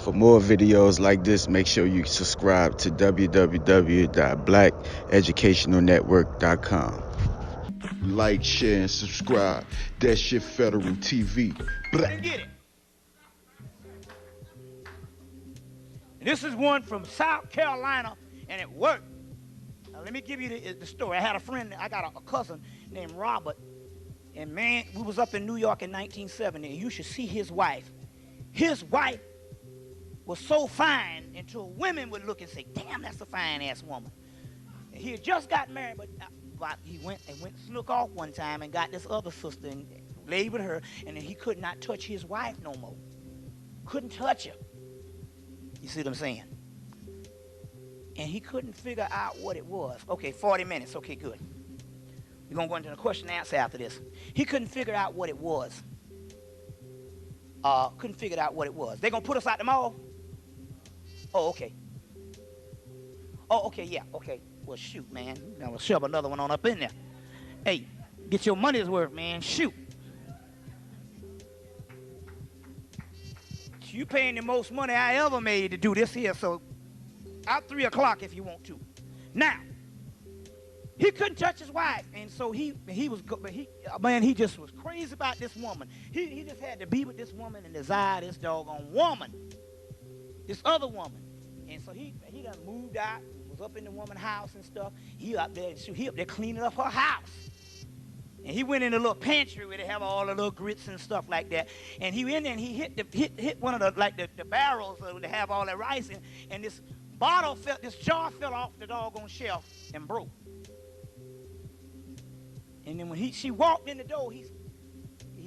For more videos like this, make sure you subscribe to www.blackeducationalnetwork.com. Like, share, and subscribe. That shit Federal TV. Couldn't get it. And this is one from South Carolina, and it worked. Now, let me give you the story. I had a friend, I got a cousin named Robert, and man, we was up in New York in 1970, and you should see his wife. His wife was so fine until women would look and say, damn, that's a fine-ass woman. And he had just got married, but he went snook off one time and got this other sister and laid with her, and then he could not touch his wife no more. Couldn't touch her. You see what I'm saying? And he couldn't figure out what it was. Okay, 40 minutes. Okay, good. We're going to go into the question and answer after this. He couldn't figure out what it was. Couldn't figure out what it was. They going to put us out the mall? Oh, okay. Oh, okay, yeah, okay. Well, shoot, man. Now we'll shove another one on up in there. Hey, get your money's worth, man. Shoot. You paying the most money I ever made to do this here, so out 3 o'clock if you want to. Now, he couldn't touch his wife, and so he just was crazy about this woman. He just had to be with this woman and desire this doggone woman, this other woman. And so he done moved out, was up in the woman's house and stuff. He up there cleaning up her house. And he went in the little pantry where they have all the little grits and stuff like that. And he went in there and he hit one of the barrels where they have all that rice in, and this jar fell off the doggone shelf and broke. And then when she walked in the door, he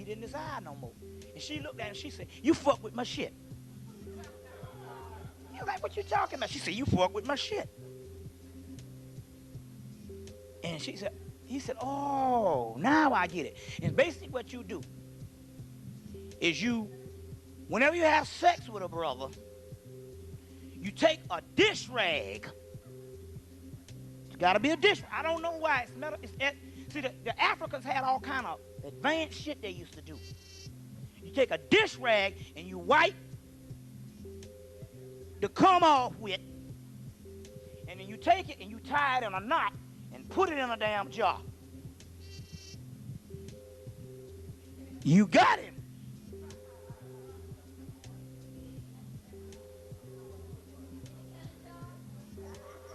didn't desire no more. And she looked at him, she said, "You fuck with my shit." He was like, "What you talking about?" She said, "You fuck with my shit." And he said, "Oh, now I get it." And basically what you do is whenever you have sex with a brother, you take a dish rag. It's got to be a dish. I don't know why. It's metal. See, the Africans had all kind of advanced shit they used to do. You take a dish rag and you wipe the cum off with, and then you take it and you tie it in a knot and put it in a damn jar. You got him.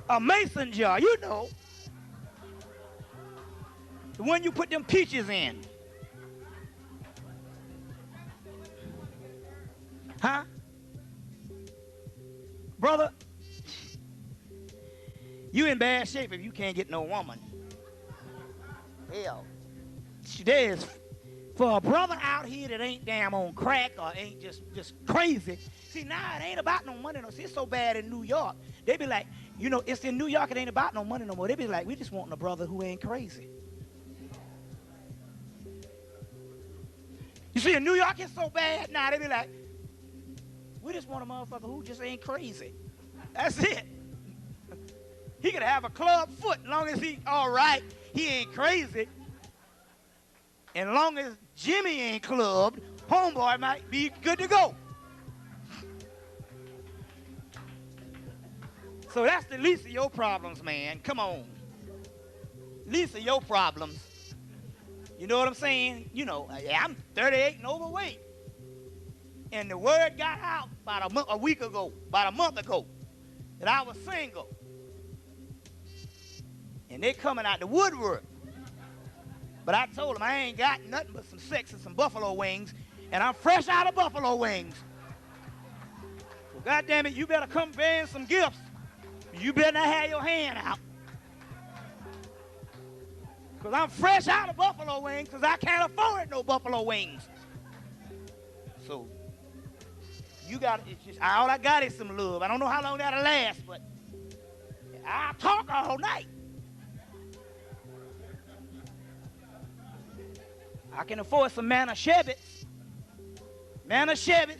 A mason jar, you know. The one you put them peaches in. Huh? Brother, you in bad shape if you can't get no woman. Hell, there is, for a brother out here that ain't damn on crack or ain't just crazy. See, now it ain't about no money. No, see, it's so bad in New York. They be like, it's in New York. It ain't about no money no more. They be like, we just want a brother who ain't crazy. You see, in New York, it's so bad. Now they be like, we just want a motherfucker who just ain't crazy. That's it. He could have a club foot as long as he all right. He ain't crazy. And long as Jimmy ain't clubbed, homeboy might be good to go. So that's the least of your problems, man. Come on. Least of your problems. You know what I'm saying? I'm 38 and overweight. And the word got out about a month ago, that I was single. And they coming out the woodwork. But I told them I ain't got nothing but some sex and some buffalo wings, and I'm fresh out of buffalo wings. So goddamn it, you better come bearing some gifts. You better not have your hand out. Because I'm fresh out of buffalo wings because I can't afford no buffalo wings. So all I got is some love. I don't know how long that'll last, but I'll talk all night. I can afford some Manischewitz,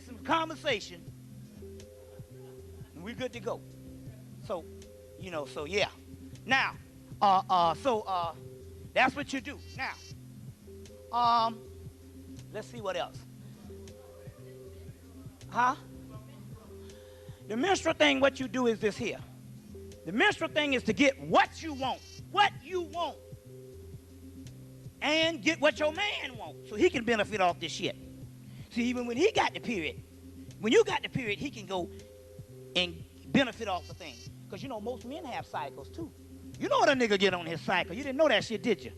some conversation, and we're good to go. So, yeah. Now, that's what you do. Now, let's see what else. Huh? The menstrual thing, what you do is this here. The menstrual thing is to get what you want. What you want. And get what your man wants. So he can benefit off this shit. See, even when he got the period, when you got the period, he can go and benefit off the thing. Because you know, most men have cycles too. You know what a nigga get on his cycle. You didn't know that shit, did you?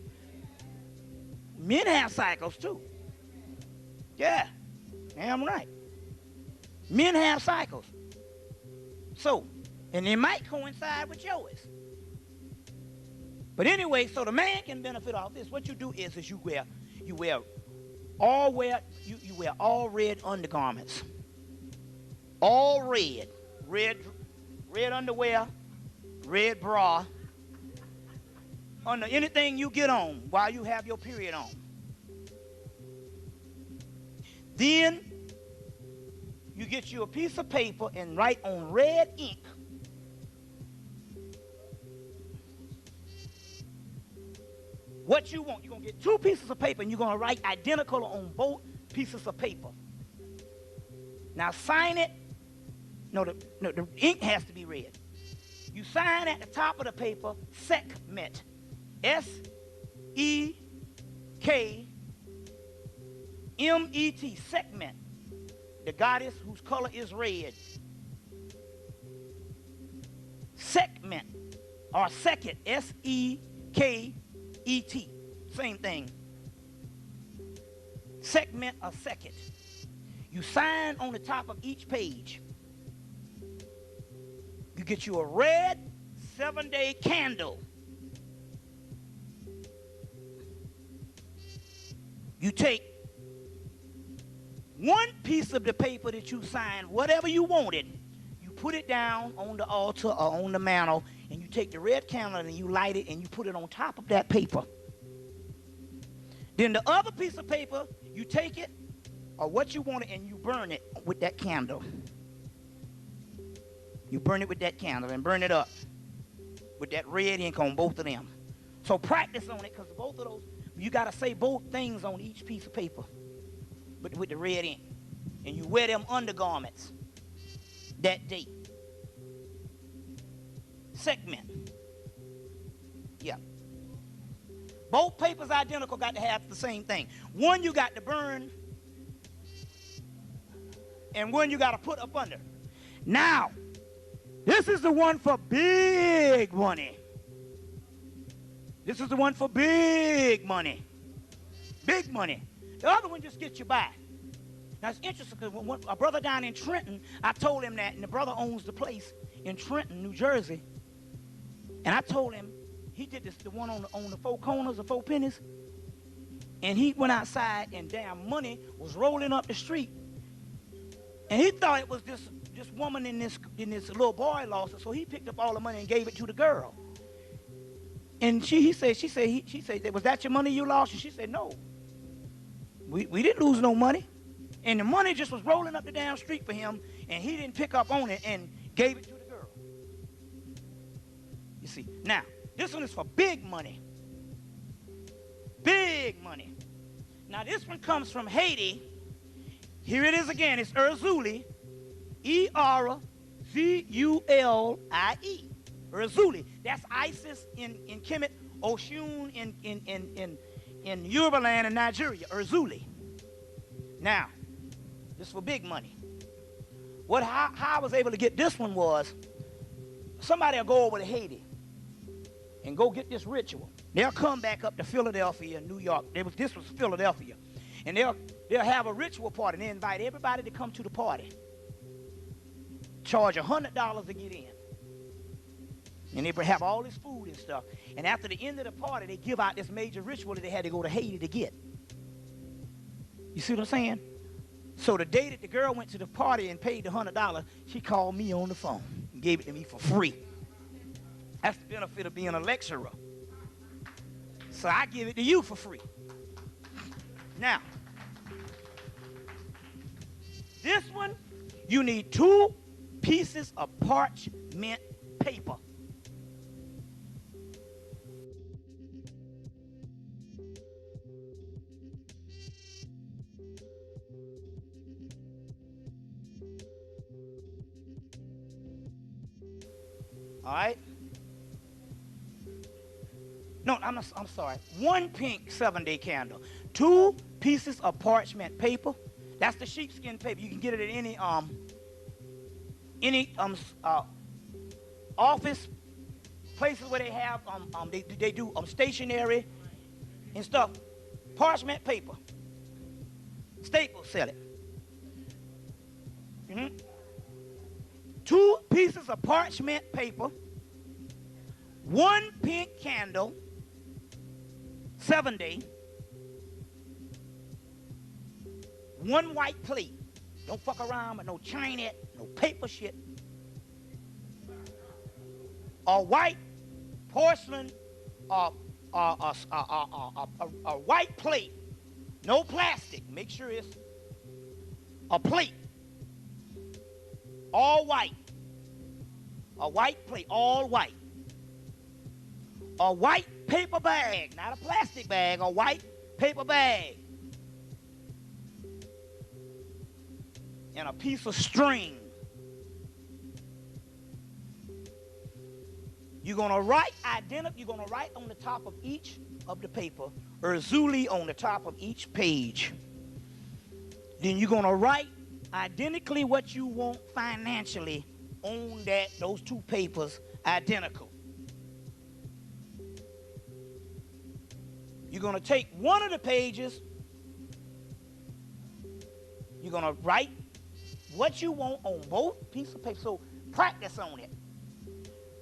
Men have cycles too. Yeah, damn right. Men have cycles. So, and it might coincide with yours. But anyway, so the man can benefit off this. What you do is you wear all red undergarments. All red. Red underwear, red bra. Under anything you get on while you have your period on. Then you get you a piece of paper and write on red ink what you want. You're going to get 2 pieces of paper and you're going to write identical on both pieces of paper. Now sign it. No, the ink has to be red. You sign at the top of the paper, Sekhmet. S-E-K-M-E-T, Sekhmet. The goddess whose color is red. Sekhmet, or Sekhet, S-E-K-E-T, same thing. Sekhmet or Sekhet. You sign on the top of each page. You get you a red 7-day candle. You take 1 piece of the paper that you signed, whatever you wanted, you put it down on the altar or on the mantle, and you take the red candle and you light it and you put it on top of that paper. Then the other piece of paper, you take it, or what you wanted, and you burn it with that candle. You burn it with that candle and burn it up with that red ink on both of them. So practice on it, because both of those, you got to say both things on each piece of paper with the red ink. And you wear them undergarments that day. Segment. Yeah. Both papers identical, got to have the same thing. One you got to burn, and one you got to put up under. Now, this is the one for big money. This is the one for big money. Big money. The other one just gets you by. Now, it's interesting because when a brother down in Trenton, I told him that, and the brother owns the place in Trenton, New Jersey. And I told him, he did this, the one on the 4 corners, the 4 pennies. And he went outside, and damn money was rolling up the street. And he thought it was this woman in this little boy lost it, so he picked up all the money and gave it to the girl. And she said, was that your money you lost? And she said, no. We didn't lose no money. And the money just was rolling up the damn street for him, and he didn't pick up on it and gave it to the girl. You see, now, this one is for big money. Big money. Now, this one comes from Haiti. Here it is again. It's Erzuli. E-R-Z-U-L-I-E. Erzuli. That's Isis in Kemet, Oshun in Yoruba land in Nigeria. Erzuli. Now, this is for big money. How I was able to get this one was, somebody will go over to Haiti and go get this ritual. They'll come back up to Philadelphia, New York. This was Philadelphia. And they'll have a ritual party, and they invite everybody to come to the party. Charge $100 to get in. And they have all this food and stuff. And after the end of the party, they give out this major ritual that they had to go to Haiti to get. You see what I'm saying? So the day that the girl went to the party and paid the $100, she called me on the phone and gave it to me for free. That's the benefit of being a lecturer. So I give it to you for free. Now, this one, you need 2 pieces of parchment paper. All right? No, I'm sorry. 1 pink 7-day candle. 2 pieces of parchment paper. That's the sheepskin paper. You can get it at any office places where they have they do stationery and stuff. Parchment paper. Staples sell it. 2 pieces of parchment paper. 1 pink candle. 7-day. 1 white plate. Don't fuck around with no China, no paper shit. A white porcelain, a white plate. No plastic. Make sure it's a plate. All white. A white plate, all white. A white paper bag, not a plastic bag, a white paper bag. And a piece of string. You're gonna write on the top of each of the paper, Urzuli on the top of each page. Then you're gonna write identically what you want financially on those 2 papers, identical. You're going to take one of the pages. You're going to write what you want on both pieces of paper. So practice on it.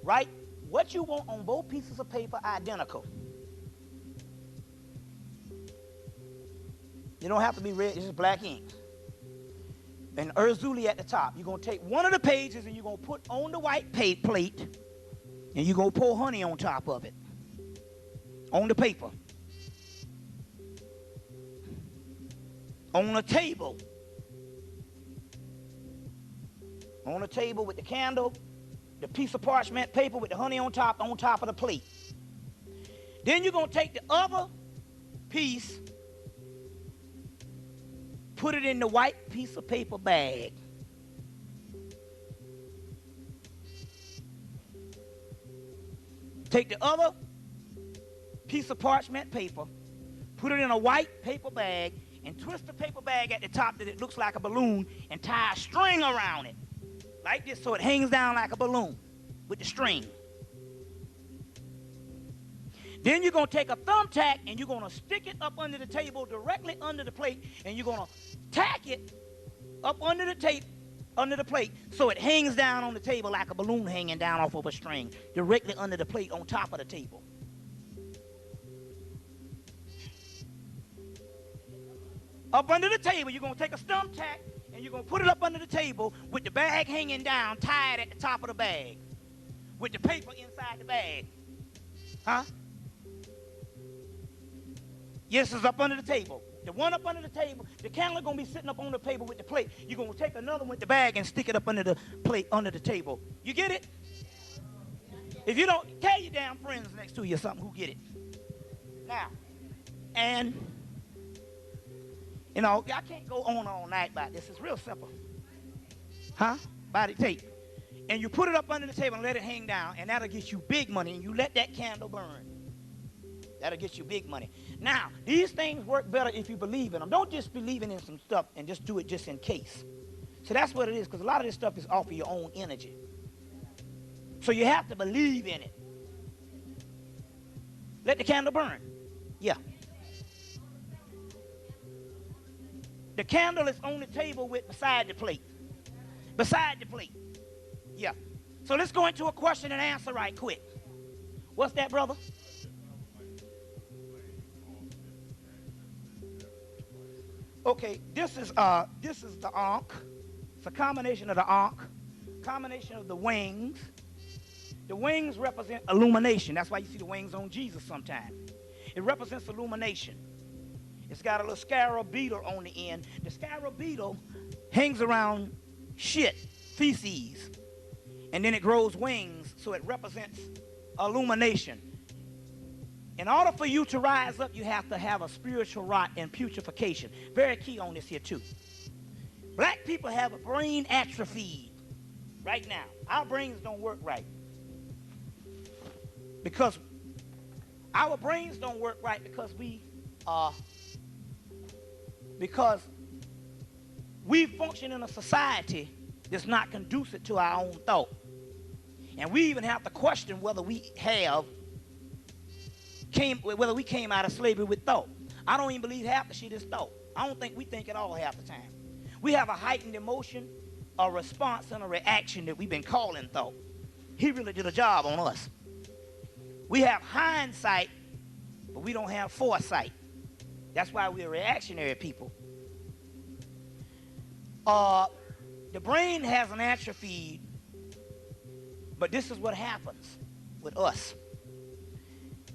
Write what you want on both pieces of paper identical. You don't have to be red. It's just black ink. And Urzuli at the top. You're going to take one of the pages and you're going to put on the white plate. And you're going to pour honey on top of it. On the paper. On a table. On a table with the candle, the piece of parchment paper with the honey on top of the plate. Then you're going to take the other piece, put it in the white piece of paper bag. Take the other piece of parchment paper, put it in a white paper bag, and twist the paper bag at the top that it looks like a balloon and tie a string around it. Like this, so it hangs down like a balloon with the string. Then you're going to take a thumbtack and you're going to stick it up under the table, directly under the plate, and you're going to tack it up under the plate, so it hangs down on the table like a balloon hanging down off of a string, directly under the plate on top of the table. Up under the table, you're going to take a stump tack and you're going to put it up under the table with the bag hanging down, tied at the top of the bag, with the paper inside the bag. Huh? Yes, it's up under the table. The one up under the table, the candle is going to be sitting up on the table with the plate. You're going to take another one with the bag and stick it up under the plate, under the table. You get it? If you don't, tell your damn friends next to you or something who get it. Now, and, you know, I can't go on all night about this. It's real simple. Huh? By the tape. And you put it up under the table and let it hang down, and that'll get you big money, and you let that candle burn. That'll get you big money. Now, these things work better if you believe in them. Don't just believe in some stuff and just do it just in case. So that's what it is, because a lot of this stuff is off of your own energy. So you have to believe in it. Let the candle burn. Yeah. The candle is on the table beside the plate. Beside the plate. Yeah. So let's go into a question and answer right quick. What's that, brother? Okay, this is the ankh. It's a combination of the ankh, combination of the wings. The wings represent illumination. That's why you see the wings on Jesus sometimes. It represents illumination. It's got a little scarab beetle on the end. The scarab beetle hangs around shit, feces, and then it grows wings, so it represents illumination. In order for you to rise up, you have to have a spiritual rot and putrefaction. Very key on this here too. Black people have a brain atrophy right now. Our brains don't work right. Because our brains don't work right because we function in a society that's not conducive to our own thought. And we even have to question whether we came out of slavery with thought. I don't even believe half the shit is thought. I don't think we think at all half the time. We have a heightened emotion, a response, and a reaction that we've been calling thought. He really did a job on us. We have hindsight, but we don't have foresight. That's why we're reactionary people. The brain has an atrophy, but this is what happens with us.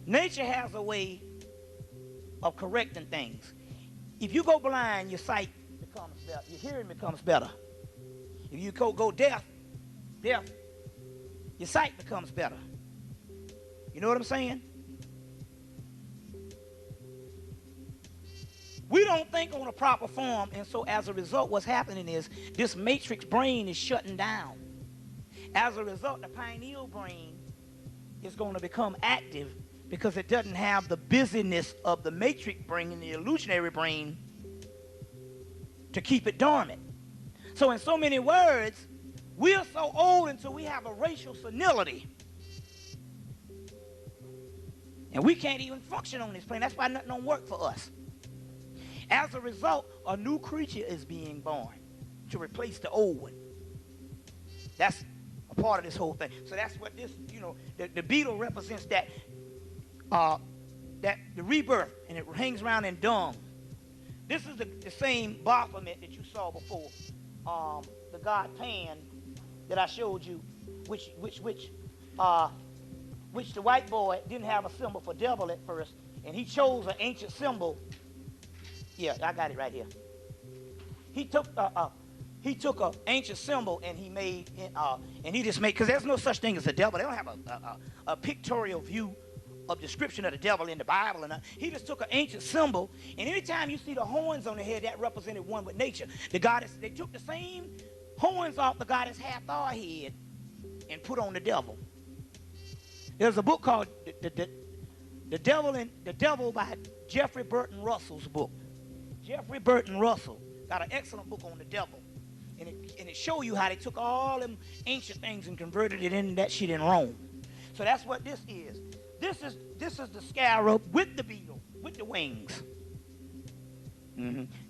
Nature has a way of correcting things. If you go blind, your sight becomes better. Your hearing becomes better. If you go deaf, your sight becomes better. You know what I'm saying? We don't think on a proper form, and so as a result, what's happening is this matrix brain is shutting down. As a result, the pineal brain is going to become active because it doesn't have the busyness of the matrix brain and the illusionary brain to keep it dormant. So in so many words, we're so old until we have a racial senility. And we can't even function on this plane. That's why nothing don't work for us. As a result, a new creature is being born to replace the old one. That's a part of this whole thing. So that's what this, the beetle represents that the rebirth, and it hangs around in dung. This is the same Baphomet that you saw before, the god Pan that I showed you, which the white boy didn't have a symbol for devil at first, and he chose an ancient symbol. Yeah, I got it right here. He took an ancient symbol and he made and he just made, because there's no such thing as a devil. They don't have a pictorial view of description of the devil in the Bible, and he just took an ancient symbol, and anytime you see the horns on the head, that represented one with nature. The goddess, they took the same horns off the goddess Hathor head and put on the devil. There's a book called The Devil by Jeffrey Burton Russell's book. Jeffrey Burton Russell got an excellent book on the devil, and it show you how they took all them ancient things and converted it into that shit in Rome. So that's what this is. This is the scarab with the beetle, with the wings.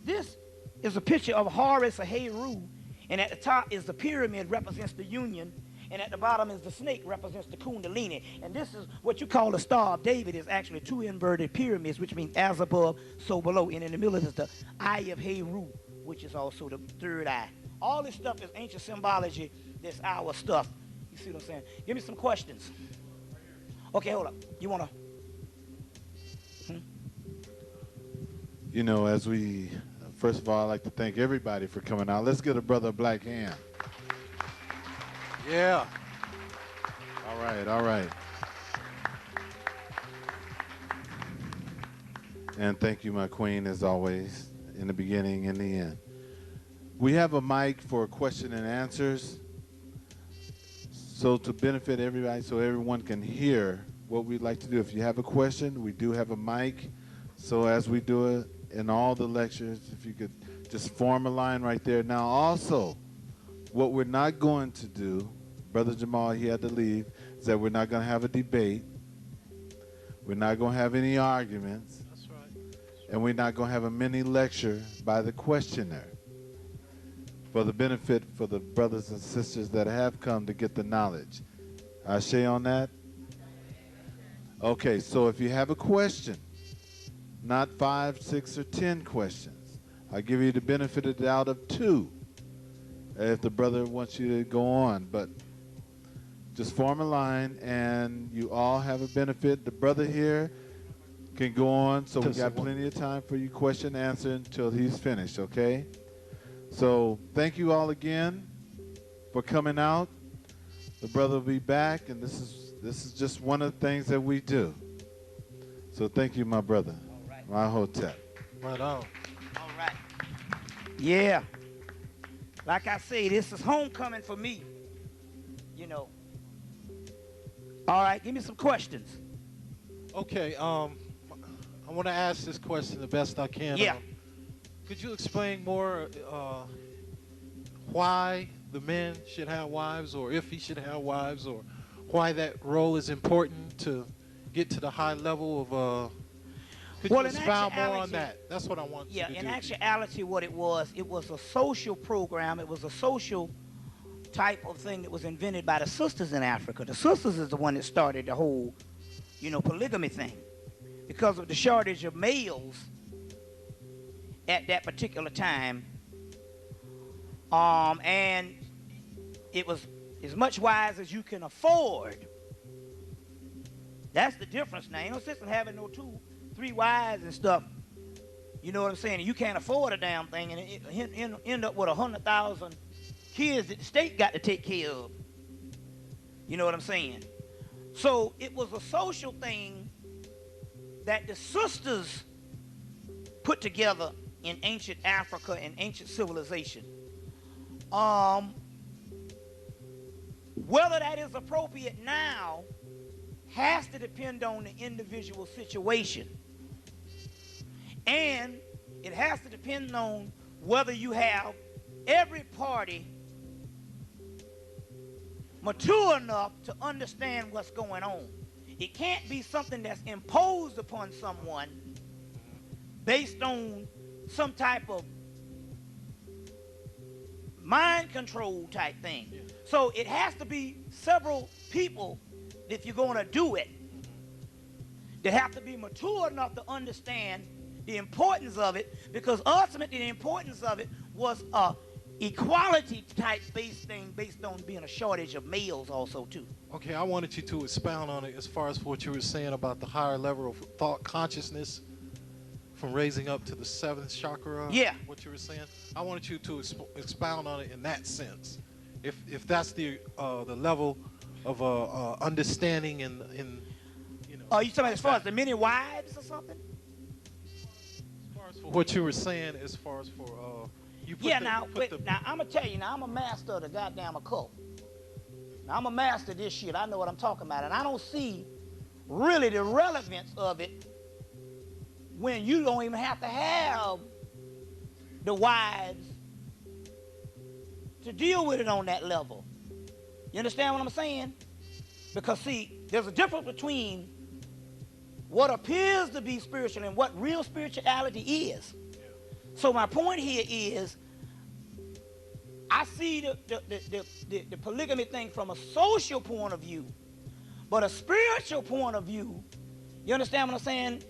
This is a picture of Horus or Heru, and at the top is the pyramid, represents the union, and at the bottom is the snake, represents the Kundalini. And this is what you call the Star of David, is actually two inverted pyramids, which means as above, so below. And in the middle is the Eye of Heru, which is also the third eye. All this stuff is ancient symbology. That's our stuff. You see what I'm saying? Give me some questions. Okay, hold up. You want to? As we, first of all, I'd like to thank everybody for coming out. Let's give a brother a black hand. Yeah. All right. And thank you, my queen, as always, in the beginning and the end. We have a mic for question and answers. So to benefit everybody, so everyone can hear what we'd like to do. If you have a question, we do have a mic. So as we do it in all the lectures, if you could just form a line right there. Now also, what we're not going to do, Brother Jamal, he had to leave, is that we're not going to have a debate. We're not going to have any arguments. That's right. And we're not going to have a mini lecture by the questioner, for the benefit for the brothers and sisters that have come to get the knowledge. Ashe on that? Okay, so if you have a question, not 5, 6, or 10 questions, I'll give you the benefit of the doubt of 2 if the brother wants you to go on. But just form a line, and you all have a benefit. The brother here can go on, so we got plenty of time for you question and answer until he's finished, okay? So thank you all again for coming out. The brother will be back, and this is just one of the things that we do. So thank you, my brother. All right. My hotep. Right on. All right. Yeah. Like I say, this is homecoming for me. All right, give me some questions. Okay. I want to ask this question the best I can. Yeah. Could you explain more why the men should have wives, or if he should have wives, or why that role is important to get to the high level of? Could Well, you in expound more on actuality- that? That's what I want Yeah, you to in do. actuality, what it was a social program. It was a social type of thing that was invented by the sisters in Africa. The sisters is the one that started the whole, polygamy thing, because of the shortage of males at that particular time. And it was as much wives as you can afford. That's the difference now. Ain't no sense in having no 2, 3 wives and stuff. You know what I'm saying? You can't afford a damn thing, and it end up with 100,000 kids that the state got to take care of. You know what I'm saying? So it was a social thing that the sisters put together in ancient Africa and ancient civilization. Whether that is appropriate now has to depend on the individual situation. And it has to depend on whether you have every party mature enough to understand what's going on. It can't be something that's imposed upon someone based on some type of mind control type thing. Yeah. So it has to be several people, if you're going to do it, that have to be mature enough to understand the importance of it, because ultimately the importance of it was a equality type based thing based on being a shortage of males also too. Okay, I wanted you to expound on it as far as what you were saying about the higher level of thought consciousness from raising up to the 7th chakra. Yeah. What you were saying. I wanted you to expound on it in that sense. If that's the level of understanding and Oh, you talking about as far as the many wives or something? As far as for what you were saying, as far as for you put yeah. the, Now, you put the, now I'm gonna tell you. Now I'm a master of the goddamn occult. Now I'm a master of this shit. I know what I'm talking about, and I don't see really the relevance of it when you don't even have to have the wives to deal with it on that level. You understand what I'm saying? Because see, there's a difference between what appears to be spiritual and what real spirituality is. Yeah. So my point here is, I see the polygamy thing from a social point of view, but a spiritual point of view, you understand what I'm saying?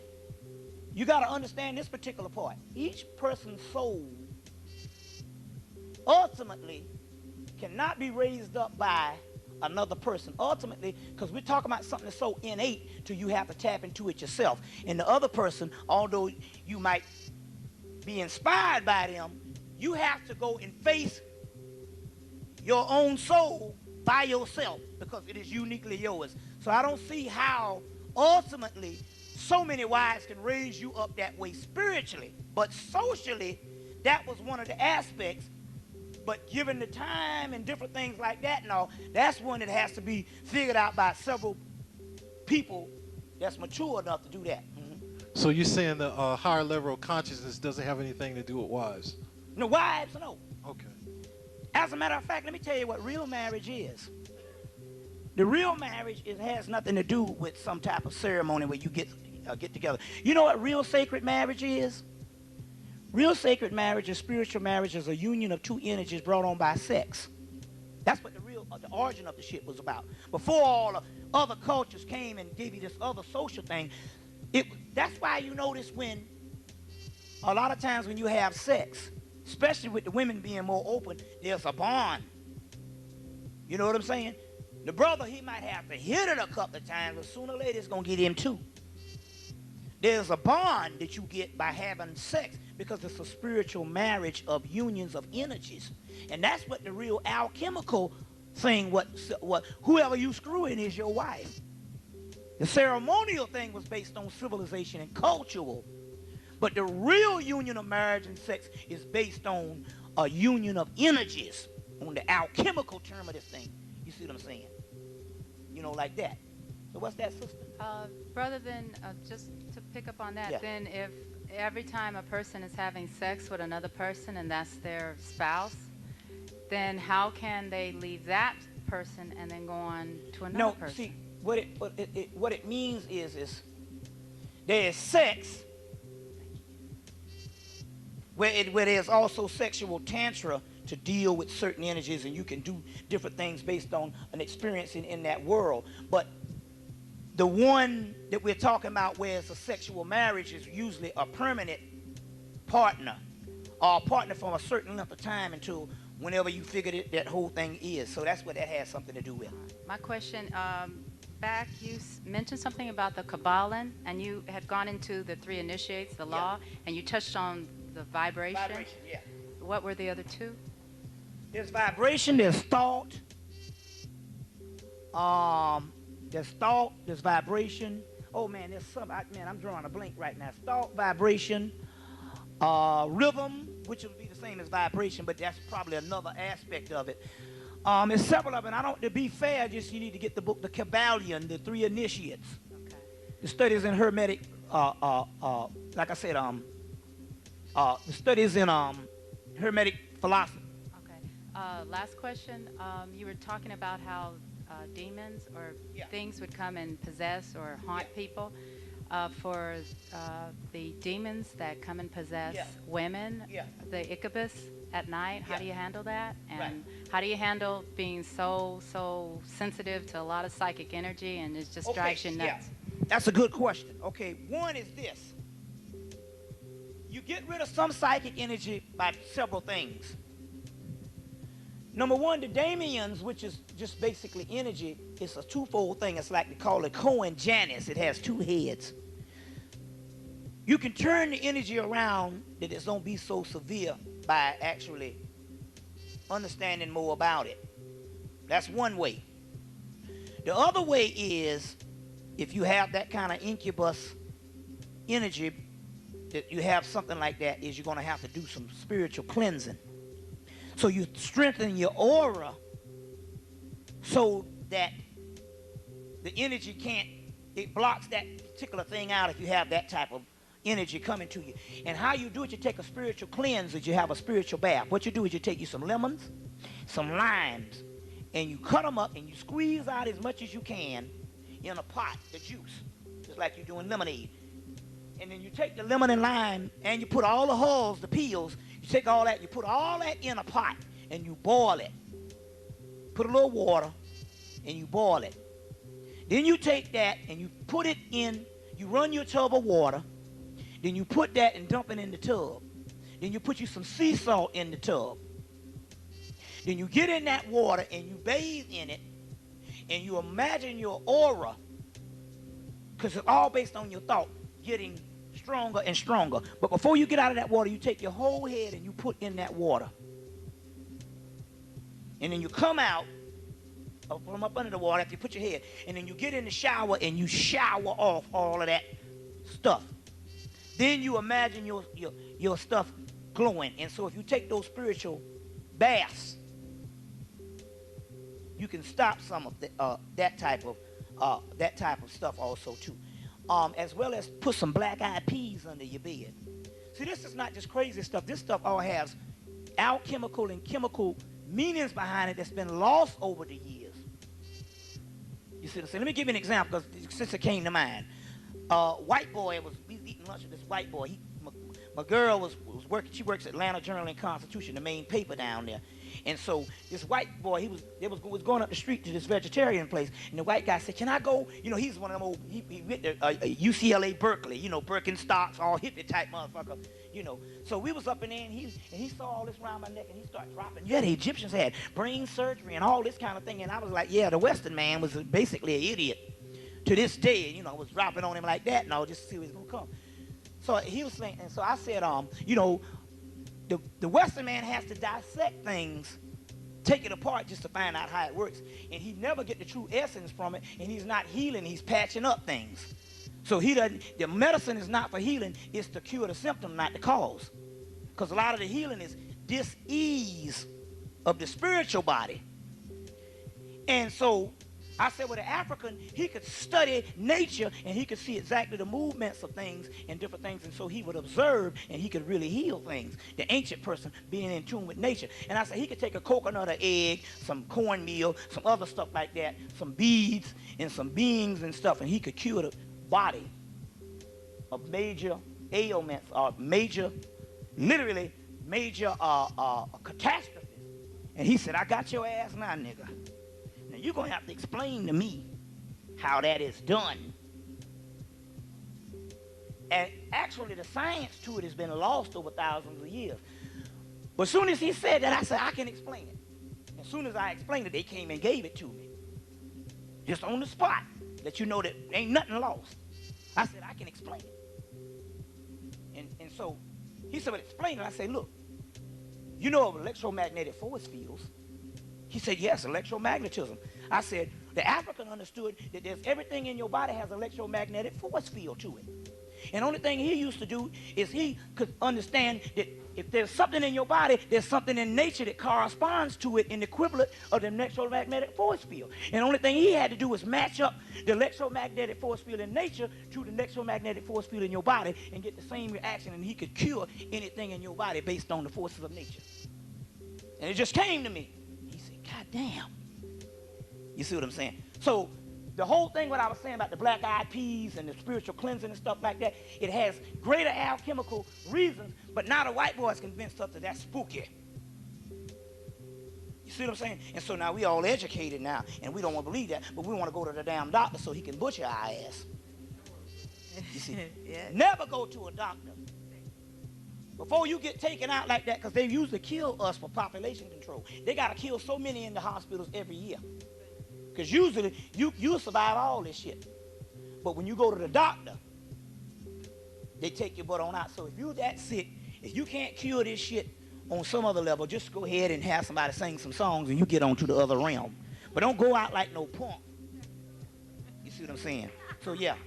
You got to understand this particular part. Each person's soul ultimately cannot be raised up by another person. Ultimately, because we're talking about something that's so innate till you have to tap into it yourself. And the other person, although you might be inspired by them, you have to go and face your own soul by yourself because it is uniquely yours. So I don't see how ultimately so many wives can raise you up that way spiritually. But socially, that was one of the aspects. But given the time and different things like that and all, that's one that has to be figured out by several people that's mature enough to do that. Mm-hmm. So you're saying the higher level of consciousness doesn't have anything to do with wives? No, wives, no. Okay. As a matter of fact, let me tell you what real marriage is. The real marriage has nothing to do with some type of ceremony where you get together. You know what real sacred marriage is? Real sacred marriage and spiritual marriage is a union of 2 energies brought on by sex. That's what the origin of the shit was about. Before all the other cultures came and gave you this other social thing, that's why you notice when a lot of times when you have sex, especially with the women being more open, there's a bond. You know what I'm saying? The brother, he might have to hit it a couple of times, but sooner or later it's going to get him too. There's a bond that you get by having sex because it's a spiritual marriage of unions of energies. And that's what the real alchemical thing, what whoever you screw in is your wife. The ceremonial thing was based on civilization and cultural. But the real union of marriage and sex is based on a union of energies, on the alchemical term of this thing. You see what I'm saying? You know, like that. So what's that, sister? Brother, then just to pick up on that, Yeah. then if every time a person is having sex with another person and that's their spouse, then how can they leave that person and then go on to another No, person? see, what it means is there is sex where there's also sexual tantra to deal with certain energies, and you can do different things based on an experience in that world. But the one that we're talking about where it's a sexual marriage is usually a permanent partner, or a partner from a certain length of time until whenever you figured it, that whole thing is. So that's what that has something to do with. My question, back you mentioned something about the Kabbalah, and you had gone into the three initiates, the law, and you touched on the vibration. Vibration, yeah. What were the other two? There's vibration, there's thought. There's thought, there's vibration. Oh man, there's some, man, I'm drawing a blank right now. Thought, vibration, rhythm, which would be the same as vibration, but that's probably another aspect of it. There's several of them. I don't, to be fair, just you need to get the book, The Kabbalion, the three initiates. Okay. The studies in Hermetic, like I said, the studies in Hermetic philosophy. Okay. Last question. You were talking about how demons or things would come and possess or haunt people. For the demons that come and possess women, the incubus at night, how do you handle that? And how do you handle being so sensitive to a lot of psychic energy and it just drives you nuts? That's a good question. Okay, one is this. You get rid of some psychic energy by several things. Number one, the Damians, which is just basically energy, it's a twofold thing. It's like they call it Cohen Janus. It has two heads. You can turn the energy around that it don't be so severe by actually understanding more about it. That's one way. The other way is if you have that kind of incubus energy, that you have something like that, is you're going to have to do some spiritual cleansing. So you strengthen your aura so that the energy can't, it blocks that particular thing out if you have that type of energy coming to you. And how you do it, you take a spiritual cleanse, is you have a spiritual bath. What you do is you take you some lemons, some limes, and you cut them up and you squeeze out as much as you can in a pot, the juice, just like you're doing lemonade. And then you take the lemon and lime and you put all the hulls, the peels, you take all that, you put all that in a pot and you boil it. Put a little water and you boil it. Then you take that and you put it in, you run your tub of water, then you put that and dump it in the tub. Then you put you some sea salt in the tub. Then you get in that water and you bathe in it and you imagine your aura, because it's all based on your thought, getting stronger and stronger. But before you get out of that water, you take your whole head and you put in that water. And then you come out from up under the water after you put your head. And then you get in the shower and you shower off all of that stuff. Then you imagine your stuff glowing. And so if you take those spiritual baths, you can stop some of that type of stuff also too. As well as put some black-eyed peas under your bed. See, this is not just crazy stuff. This stuff all has alchemical and chemical meanings behind it that's been lost over the years. You see, let me give you an example, because since it came to mind. White boy was eating lunch with this white boy. My girl was working. She works at Atlanta Journal and Constitution, the main paper down there. And so this white boy, was going up the street to this vegetarian place, and the white guy said, "Can I go?" You know, he's one of them old, he went to UCLA Berkeley, you know, Birkenstocks, all hippie type motherfucker, you know. So we was up in there, and he saw all this around my neck, and he started dropping. Yeah, the Egyptians had brain surgery and all this kind of thing, and I was like, yeah, the Western man was basically an idiot to this day. You know, I was dropping on him like that, and all just to see where he's gonna come. So he was saying, and so I said, you know, the Western man has to dissect things, take it apart just to find out how it works. And he never get the true essence from it, and he's not healing, he's patching up things. So the medicine is not for healing, it's to cure the symptom, not the cause. Because a lot of the healing is dis-ease of the spiritual body. And so I said, well, the African, he could study nature and he could see exactly the movements of things and different things. And so he would observe and he could really heal things. The ancient person being in tune with nature. And I said, he could take a coconut, an egg, some cornmeal, some other stuff like that, some beads and some beans and stuff, and he could cure the body of major ailments or major, literally major catastrophes. And he said, I got your ass now, nigga. Now you're going to have to explain to me how that is done. And actually the science to it has been lost over thousands of years. But as soon as he said that, I said, I can explain it. As soon as I explained it, they came and gave it to me. Just on the spot, that you know that ain't nothing lost. I said, I can explain it. And so he said, well, explain it. I said, look, you know of electromagnetic force fields. He said, yes, electromagnetism. I said, the African understood that there's everything in your body has electromagnetic force field to it. And the only thing he used to do is he could understand that if there's something in your body, there's something in nature that corresponds to it in the equivalent of the electromagnetic force field. And the only thing he had to do was match up the electromagnetic force field in nature to the electromagnetic force field in your body and get the same reaction, and he could cure anything in your body based on the forces of nature. And it just came to me. He said, God damn. You see what I'm saying? So the whole thing, what I was saying about the black-eyed peas and the spiritual cleansing and stuff like that, it has greater alchemical reasons, but now the white boys convinced us that that's spooky. You see what I'm saying? And so now we all educated now, and we don't want to believe that, but we want to go to the damn doctor so he can butcher our ass. You see? Yeah. Never go to a doctor before you get taken out like that, because they usually kill us for population control. They got to kill so many in the hospitals every year. Because usually, you'll survive all this shit. But when you go to the doctor, they take your butt on out. So if you're that sick, if you can't cure this shit on some other level, just go ahead and have somebody sing some songs and you get on to the other realm. But don't go out like no punk. You see what I'm saying? So yeah.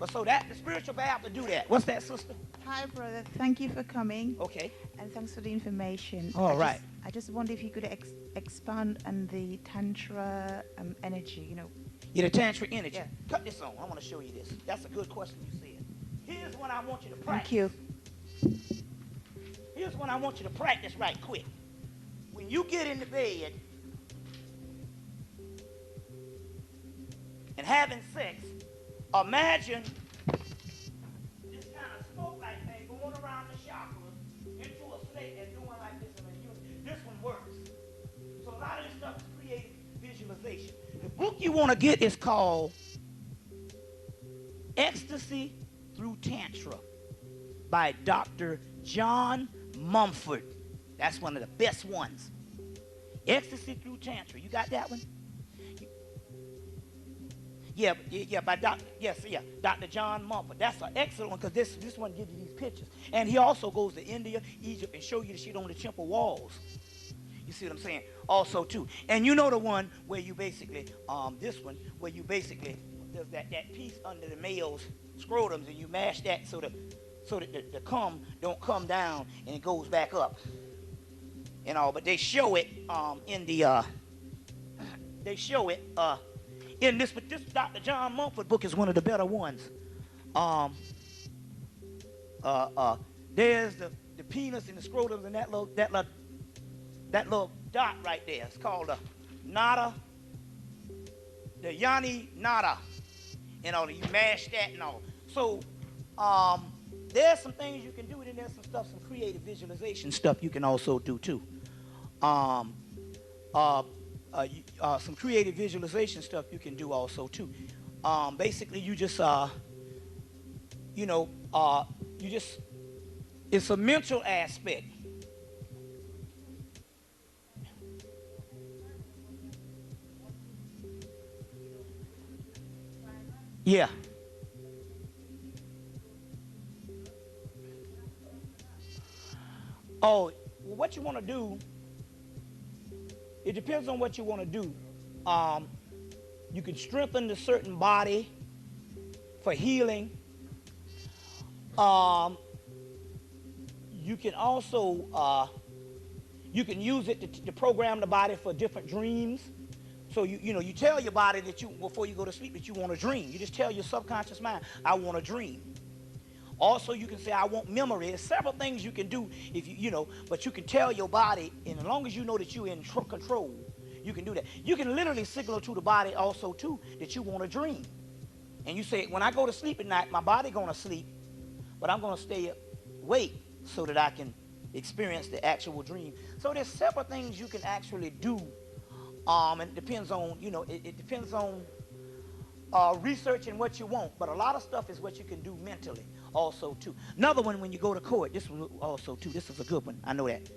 But so that, the spiritual bath to do that. What's that, sister? Hi, brother. Thank you for coming. Okay. And thanks for the information. All right. I just wonder if you could expand on the Tantra energy, you know. Yeah, the tantric energy. Yeah. Cut this on. I want to show you this. That's a good question you said. Here's one I want you to practice. Thank you. Here's one I want you to practice right quick. When you get in the bed and having sex, imagine this kind of smoke-like thing going around the chakras into a snake and doing like this. This one works. So a lot of this stuff is creative visualization. The book you want to get is called Ecstasy Through Tantra by Dr. John Mumford. That's one of the best ones. Ecstasy Through Tantra. You got that one? Yeah, by Dr. John Mumford. That's an excellent one, because this one gives you these pictures. And he also goes to India, Egypt, and show you the shit on the temple walls. You see what I'm saying? Also, too. And you know the one where you basically, this one, where you basically, there's that piece under the male's scrotums, and you mash that so that the cum don't come down and it goes back up. And all, but they show it in this, but this Dr. John Mumford book is one of the better ones. There's the penis and the scrotums and that little dot right there. It's called the nada, the yani nada. You know, you mash that and all. So there's some things you can do, and there's some stuff, some creative visualization stuff you can also do too. Some creative visualization stuff you can do also too. Basically, you just, it's a mental aspect. Yeah. Oh, well, what you want to do, it depends on what you want to do. You can strengthen the certain body for healing. You can also, you can use it to program the body for different dreams. So you tell your body that before you go to sleep that you want to dream. You just tell your subconscious mind, I want to dream. Also, you can say, I want memory. There's several things you can do if but you can tell your body, and as long as you know that you're in control, you can do that. You can literally signal to the body also too that you want to dream. And you say, when I go to sleep at night, my body going to sleep, but I'm going to stay awake so that I can experience the actual dream. So there's several things you can actually do. And it depends on, it depends on researching what you want. But a lot of stuff is what you can do mentally also too. Another one, when you go to court, this one also too, this is a good one. I know that.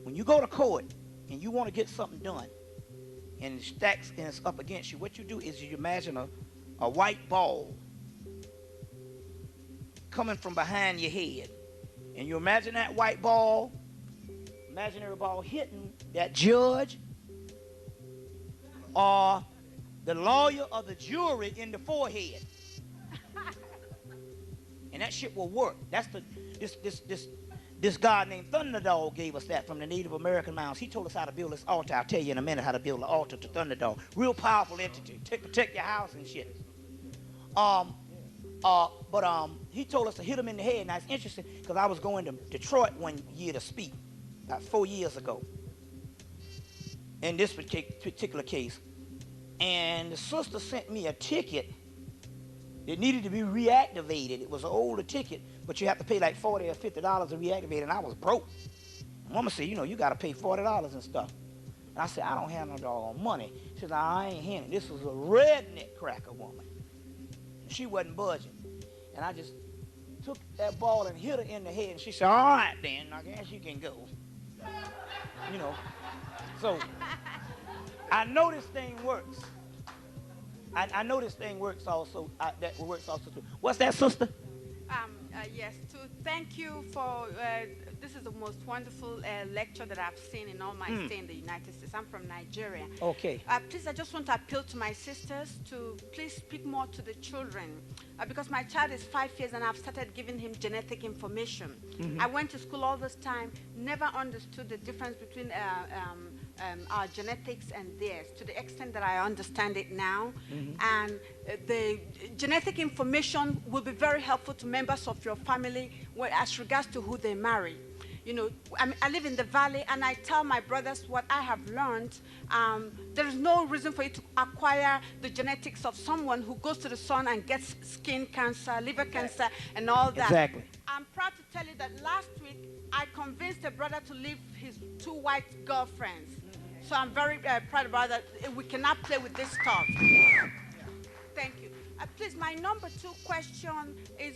When you go to court and you want to get something done and it stacks and it's up against you, what you do is you imagine a white ball coming from behind your head. And you imagine that white ball, imaginary ball hitting that judge or the lawyer or the jury in the forehead. And that shit will work. That's this God named Thunderdog gave us that from the Native American mounds. He told us how to build this altar. I'll tell you in a minute how to build an altar to Thunderdog. Real powerful entity. Protect your house and shit. He told us to hit him in the head. Now it's interesting because I was going to Detroit one year to speak, about 4 years ago, in this particular case. And the sister sent me a ticket that needed to be reactivated. It was an older ticket, but you have to pay like $40 or $50 to reactivate it, and I was broke. Mama said, you got to pay $40 and stuff. And I said, I don't have no doggone money. She said, I ain't handing. This was a redneck cracker woman. She wasn't budging. And I just took that ball and hit her in the head, and she said, all right then, I guess you can go. So I know this thing works. I know this thing works also. That works also too. What's that, sister? Yes, to thank you for, this is the most wonderful lecture that I've seen in all my stay in the United States. I'm from Nigeria. Okay. Please, I just want to appeal to my sisters to please speak more to the children. Because my child is 5 years and I've started giving him genetic information. I went to school all this time, never understood the difference between our genetics and theirs, to the extent that I understand it now. And the genetic information will be very helpful to members of your family as regards to who they marry. I live in the valley, and I tell my brothers what I have learned. There is no reason for you to acquire the genetics of someone who goes to the sun and gets skin cancer, liver cancer, and all that. Exactly. I'm proud to tell you that last week, I convinced a brother to leave his 2 white girlfriends. So I'm very proud about that. We cannot play with this stuff. Thank you. Please, my number 2 question is,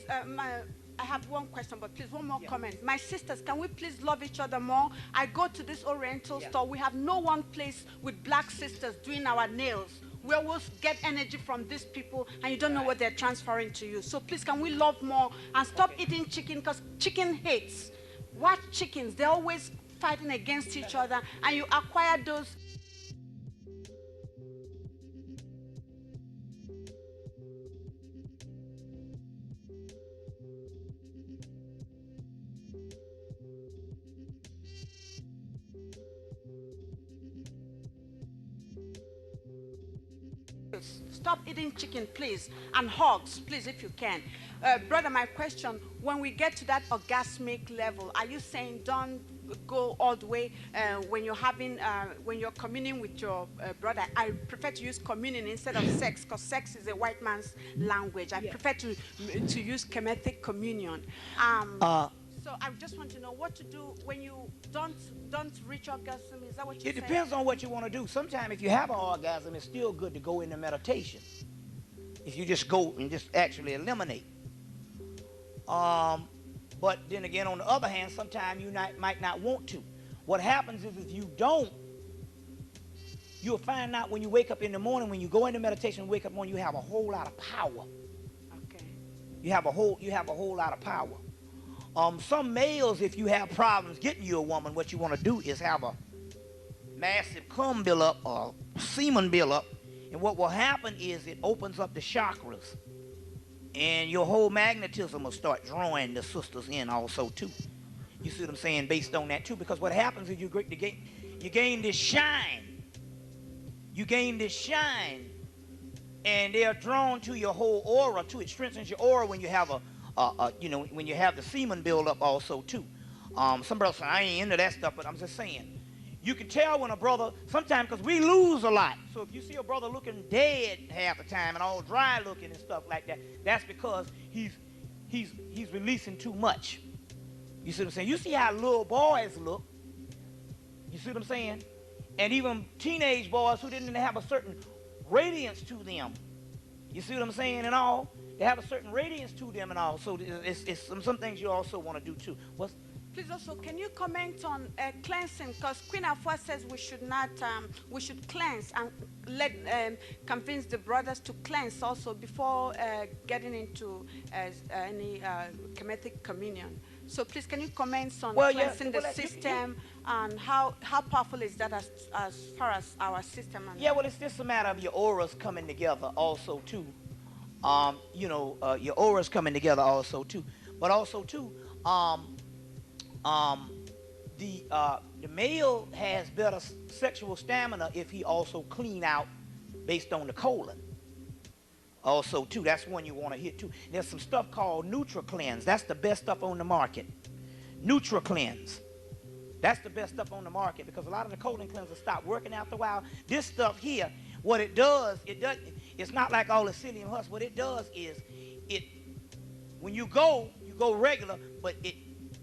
I have one question, but please, one more comment. My sisters, can we please love each other more? I go to this Oriental store. We have no one place with black sisters doing our nails. We always get energy from these people, and you don't know what they're transferring to you. So please, can we love more and stop eating chicken, because chicken hates. Watch chickens. They're always fighting against each other, and you acquire those. Stop eating chicken, please, and hugs, please, if you can. Brother, my question, when we get to that orgasmic level, are you saying don't go all the way when you're communing with your brother? I prefer to use communion instead of sex, because sex is a white man's language. I prefer to use chemetic communion. So I just want to know what to do when you don't reach orgasm. Is that what you're saying? It depends on what you want to do. Sometimes if you have an orgasm, it's still good to go into meditation. If you just go and just actually eliminate. But then again, on the other hand, sometimes you might not want to. What happens is if you don't, you'll find out when you wake up in the morning, when you go into meditation and wake up in the morning, you have a whole lot of power. Okay. You have a whole lot of power. Some males, if you have problems getting you a woman, what you want to do is have a massive cum buildup or semen buildup, and what will happen is it opens up the chakras, and your whole magnetism will start drawing the sisters in also too. You see what I'm saying? Based on that too, because what happens is you gain this shine, you gain this shine, and they are drawn to your whole aura too. It strengthens your aura when you have when you have the semen build up also too. Some brothers say, I ain't into that stuff, but I'm just saying. You can tell when a brother, sometimes because we lose a lot. So if you see a brother looking dead half the time and all dry looking and stuff like that, that's because he's releasing too much. You see what I'm saying? You see how little boys look. You see what I'm saying? And even teenage boys who didn't have a certain radiance to them. You see what I'm saying and all? They have a certain radiance to them and all. So it's some things you also want to do too. Please also, can you comment on cleansing? Because Queen Afua says we should not, we should cleanse and convince the brothers to cleanse also before getting into any Kemetic communion. So please, can you comment on cleansing the system and how powerful is that as far as our system? Well, it's just a matter of your auras coming together also too. Your auras coming together also too. But also too, the male has better sexual stamina if he also clean out based on the colon. Also too, that's one you want to hit too. There's some stuff called NutriCleanse. That's the best stuff on the market. NutriCleanse. That's the best stuff on the market because a lot of the colon cleansers stop working after a while. This stuff here, what it does, it's not like all the psyllium husk. What it does is when you go regular, but it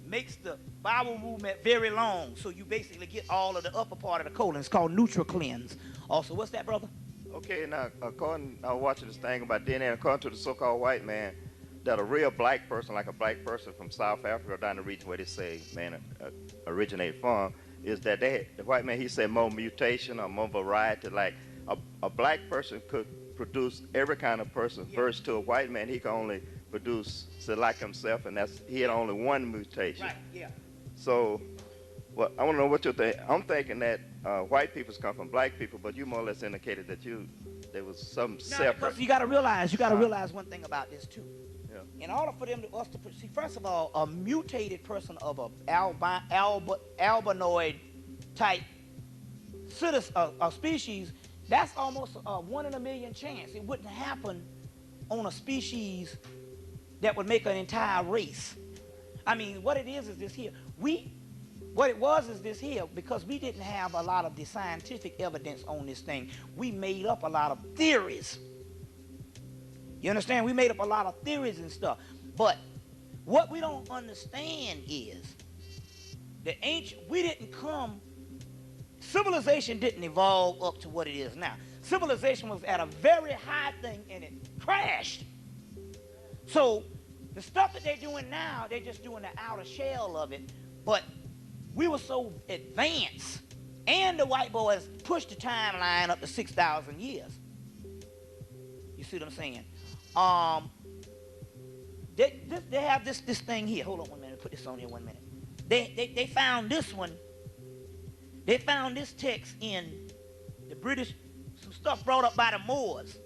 makes the bowel movement very long, so you basically get all of the upper part of the colon. It's called NutriCleanse. Also, what's that, brother? Okay, now, I was watching this thing about DNA, according to the so-called white man, that a real black person, like a black person from South Africa, down the region where they say man originate from, is that the white man, he said more mutation or more variety. Like a black person could produce every kind of person. Yeah. Versus to a white man, he can only produce like himself, and he had only one mutation. Right, yeah. So, well, I want to know what you think. I'm thinking that white people's come from black people, but you more or less indicated that there was some separate. Because you got to realize one thing about this too. Yeah. In order for us to see, first of all, a mutated person of a albinoid type a species, that's almost a 1 in a million chance. It wouldn't happen on a species that would make an entire race. I mean, what it is this here. What it was is this here, because we didn't have a lot of the scientific evidence on this thing. We made up a lot of theories. You understand? We made up a lot of theories and stuff. But what we don't understand is civilization didn't evolve up to what it is now. Civilization was at a very high thing and it crashed. So the stuff that they're doing now, they're just doing the outer shell of it. But we were so advanced, and the white boys pushed the timeline up to 6,000 years. You see what I'm saying? They have this thing here. Hold on 1 minute. Put this on here 1 minute. They found this one. They found this text in the British, some stuff brought up by the Moors.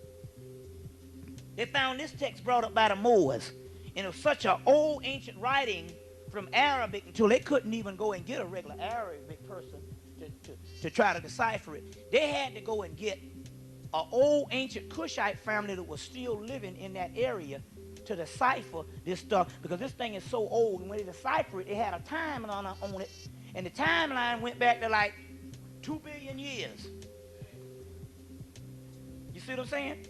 They found this text brought up by the Moors. And it was such an old ancient writing from Arabic until they couldn't even go and get a regular Arabic person to try to decipher it. They had to go and get an old ancient Cushite family that was still living in that area to decipher this stuff, because this thing is so old. And when they decipher it, they had a timeline on it, and the timeline went back to like 2 billion years. You see what I'm saying?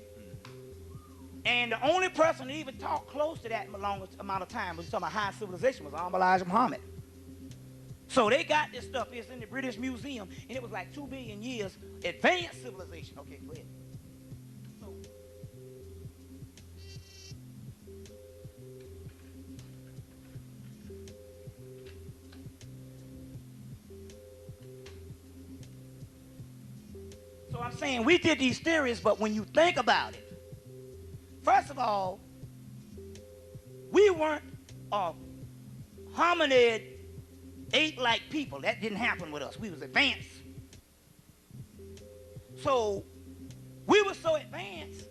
And the only person that even talked close to that longest amount of time was talking about high civilization was Elijah Muhammad. So they got this stuff. It's in the British Museum, and it was like 2 billion years advanced civilization. Okay, go ahead. So I'm saying we did these theories, but when you think about it, first of all, we weren't hominid ape-like people. That didn't happen with us. We was advanced. So we were so advanced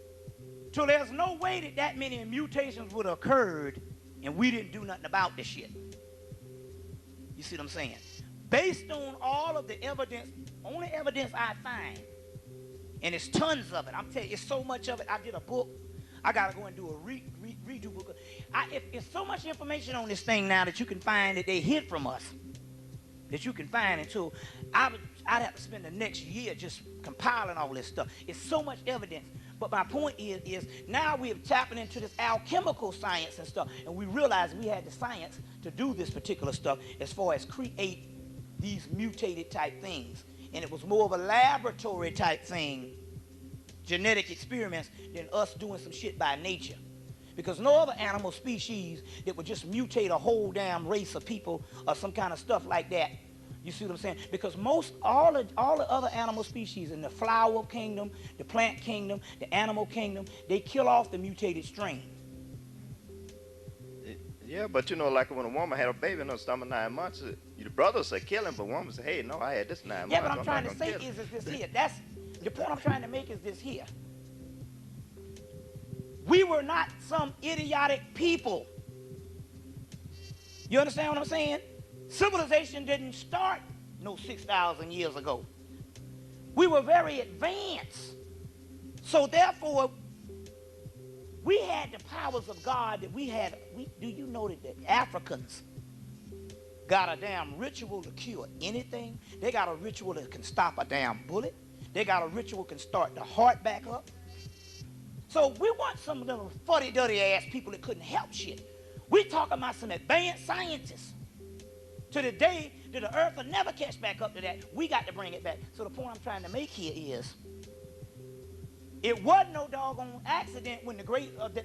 till there's no way that many mutations would have occurred and we didn't do nothing about this shit. You see what I'm saying? Based on all of the evidence, only evidence I find And it's tons of it. I'm telling you, it's so much of it. I did a book. I got to go and do a redo book. It's so much information on this thing now that you can find that they hid from us, that you can find until I'd have to spend the next year just compiling all this stuff. It's so much evidence. But my point is now we are tapping into this alchemical science and stuff, and we realized we had the science to do this particular stuff as far as create these mutated type things. And it was more of a laboratory type thing, genetic experiments, than us doing some shit by nature. Because no other animal species that would just mutate a whole damn race of people or some kind of stuff like that. You see what I'm saying? Because all the other animal species in the flower kingdom, the plant kingdom, the animal kingdom, they kill off the mutated strain. Yeah, but you know, like when a woman had a baby in her stomach 9 months, the brothers say kill him, but woman say, hey, no, I had this 9 months. Yeah, but I'm trying to say is this here. That's the point I'm trying to make is this here. We were not some idiotic people. You understand what I'm saying? Civilization didn't start no 6,000 years ago. We were very advanced. So therefore, we had the powers of God that we had. Do you know that the Africans got a damn ritual to cure anything? They got a ritual that can stop a damn bullet. They got a ritual that can start the heart back up. So we want some little fuddy-duddy ass people that couldn't help shit. We talking about some advanced scientists. To the day that the earth will never catch back up to that, we got to bring it back. So the point I'm trying to make here is, it wasn't no doggone accident when that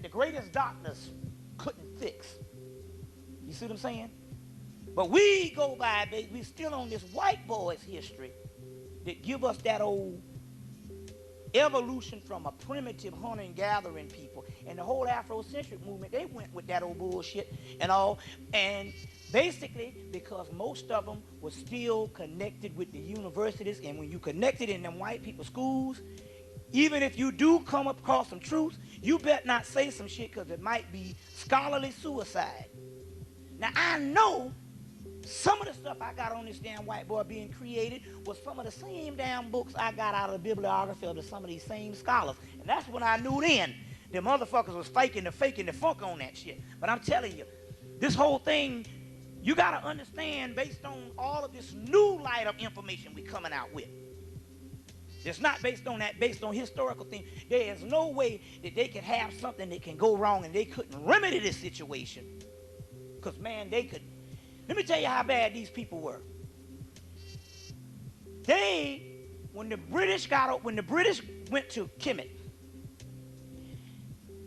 the greatest doctors couldn't fix. You see what I'm saying? But we go by, baby, we still on this white boy's history that give us that old evolution from a primitive hunting gathering people. And the whole Afrocentric movement, they went with that old bullshit and all. And basically, because most of them were still connected with the universities, and when you connected in them white people schools, even if you do come across some truths, you better not say some shit because it might be scholarly suicide. Now, I know some of the stuff I got on this damn white boy being created was some of the same damn books I got out of the bibliography of some of these same scholars. And that's when I knew then the motherfuckers was faking the funk on that shit. But I'm telling you, this whole thing, you got to understand based on all of this new light of information we coming out with. It's not based on that, based on historical things. There is no way that they could have something that can go wrong and they couldn't remedy this situation. Because, man, they could. Let me tell you how bad these people were. When the British went to Hemmitt,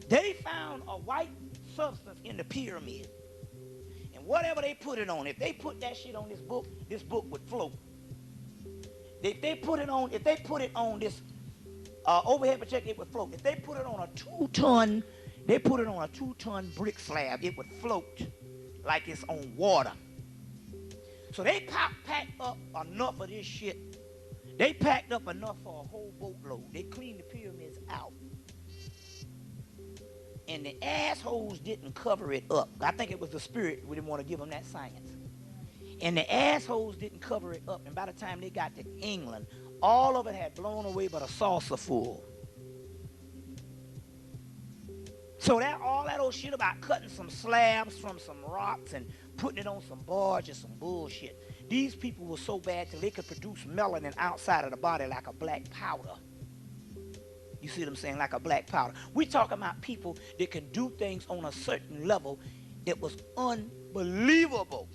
they found a white substance in the pyramid. And whatever they put it on, if they put that shit on this book would float. If they put it on this overhead projector, it would float. If they put it on a 2-ton brick slab, it would float like it's on water. So they packed up enough of this shit. They packed up enough for a whole boatload. They cleaned the pyramids out. And the assholes didn't cover it up. I think it was the spirit we didn't want to give them that science. And the assholes didn't cover it up. And by the time they got to England, all of it had blown away but a saucer full. So all that old shit about cutting some slabs from some rocks and putting it on some barge is some bullshit. These people were so bad till they could produce melanin outside of the body like a black powder. You see what I'm saying? Like a black powder. We're talking about people that can do things on a certain level that was unbelievable.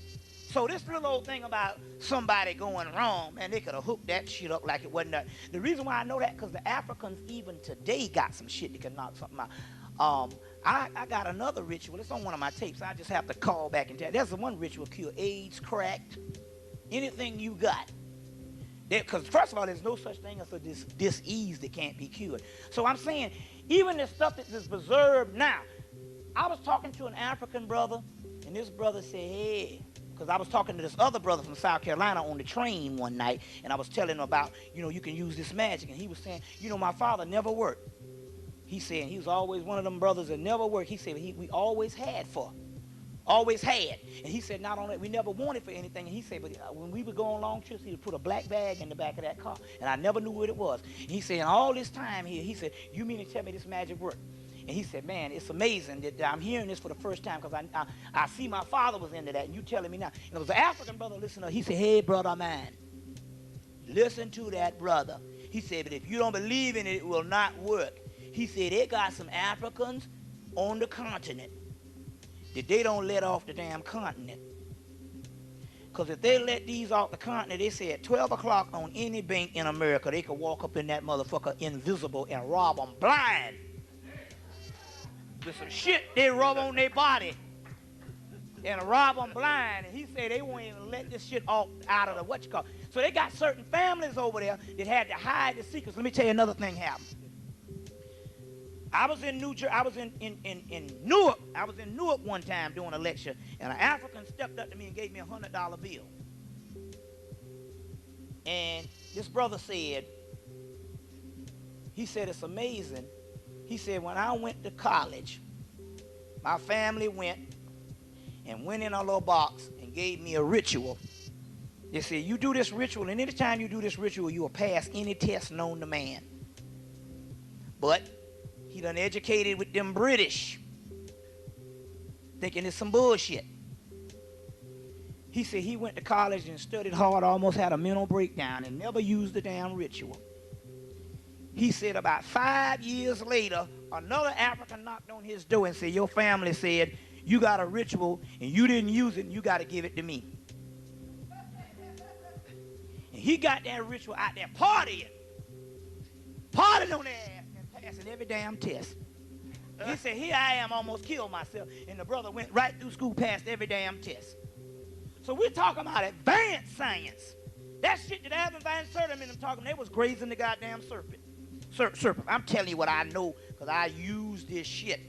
So this little old thing about somebody going wrong, man, they could have hooked that shit up like it wasn't that. The reason why I know that, because the Africans even today got some shit that can knock something out. I got another ritual. It's on one of my tapes. I just have to call back and tell. There's one ritual cure AIDS, cracked, anything you got. Because first of all, there's no such thing as a disease that can't be cured. So I'm saying, even the stuff that is preserved now. I was talking to an African brother, and this brother said, hey, because I was talking to this other brother from South Carolina on the train one night, and I was telling him about, you can use this magic. And he was saying, my father never worked. He said he was always one of them brothers that never worked. He said we always had for. Always had. And he said, not only, we never wanted for anything. And he said, but when we would go on long trips, he would put a black bag in the back of that car. And I never knew what it was. And he said, and all this time here, he said, you mean to tell me this magic worked? And he said, man, it's amazing that I'm hearing this for the first time because I see my father was into that. And you telling me now. And it was an African brother listening. He said, hey, brother man, listen to that brother. He said, but if you don't believe in it, it will not work. He said, they got some Africans on the continent that they don't let off the damn continent. Because if they let these off the continent, they say at 12 o'clock on any bank in America, they could walk up in that motherfucker invisible and rob them blind. With some shit they rub on their body and rob them blind. And he said they won't even let this shit off out of the what you call. So they got certain families over there that had to hide the secrets. Let me tell you another thing happened. I was in New Jersey. I was in Newark. I was in Newark one time doing a lecture, and an African stepped up to me and gave me a $100 bill. And this brother said, he said, it's amazing. He said, when I went to college, my family went in a little box and gave me a ritual. They said, you do this ritual, and anytime you do this ritual, you will pass any test known to man. But he done educated with them British, thinking it's some bullshit. He said he went to college and studied hard, almost had a mental breakdown, and never used the damn ritual. He said about 5 years later, another African knocked on his door and said, your family said, you got a ritual and you didn't use it and you got to give it to me. And he got that ritual out there partying on their ass and passing every damn test. He said, here I am, almost killed myself. And the brother went right through school, passed every damn test. So we're talking about advanced science. That shit that Alvin Van Sertim and them talking, they was grazing the goddamn serpent. I'm telling you what I know because I use this shit.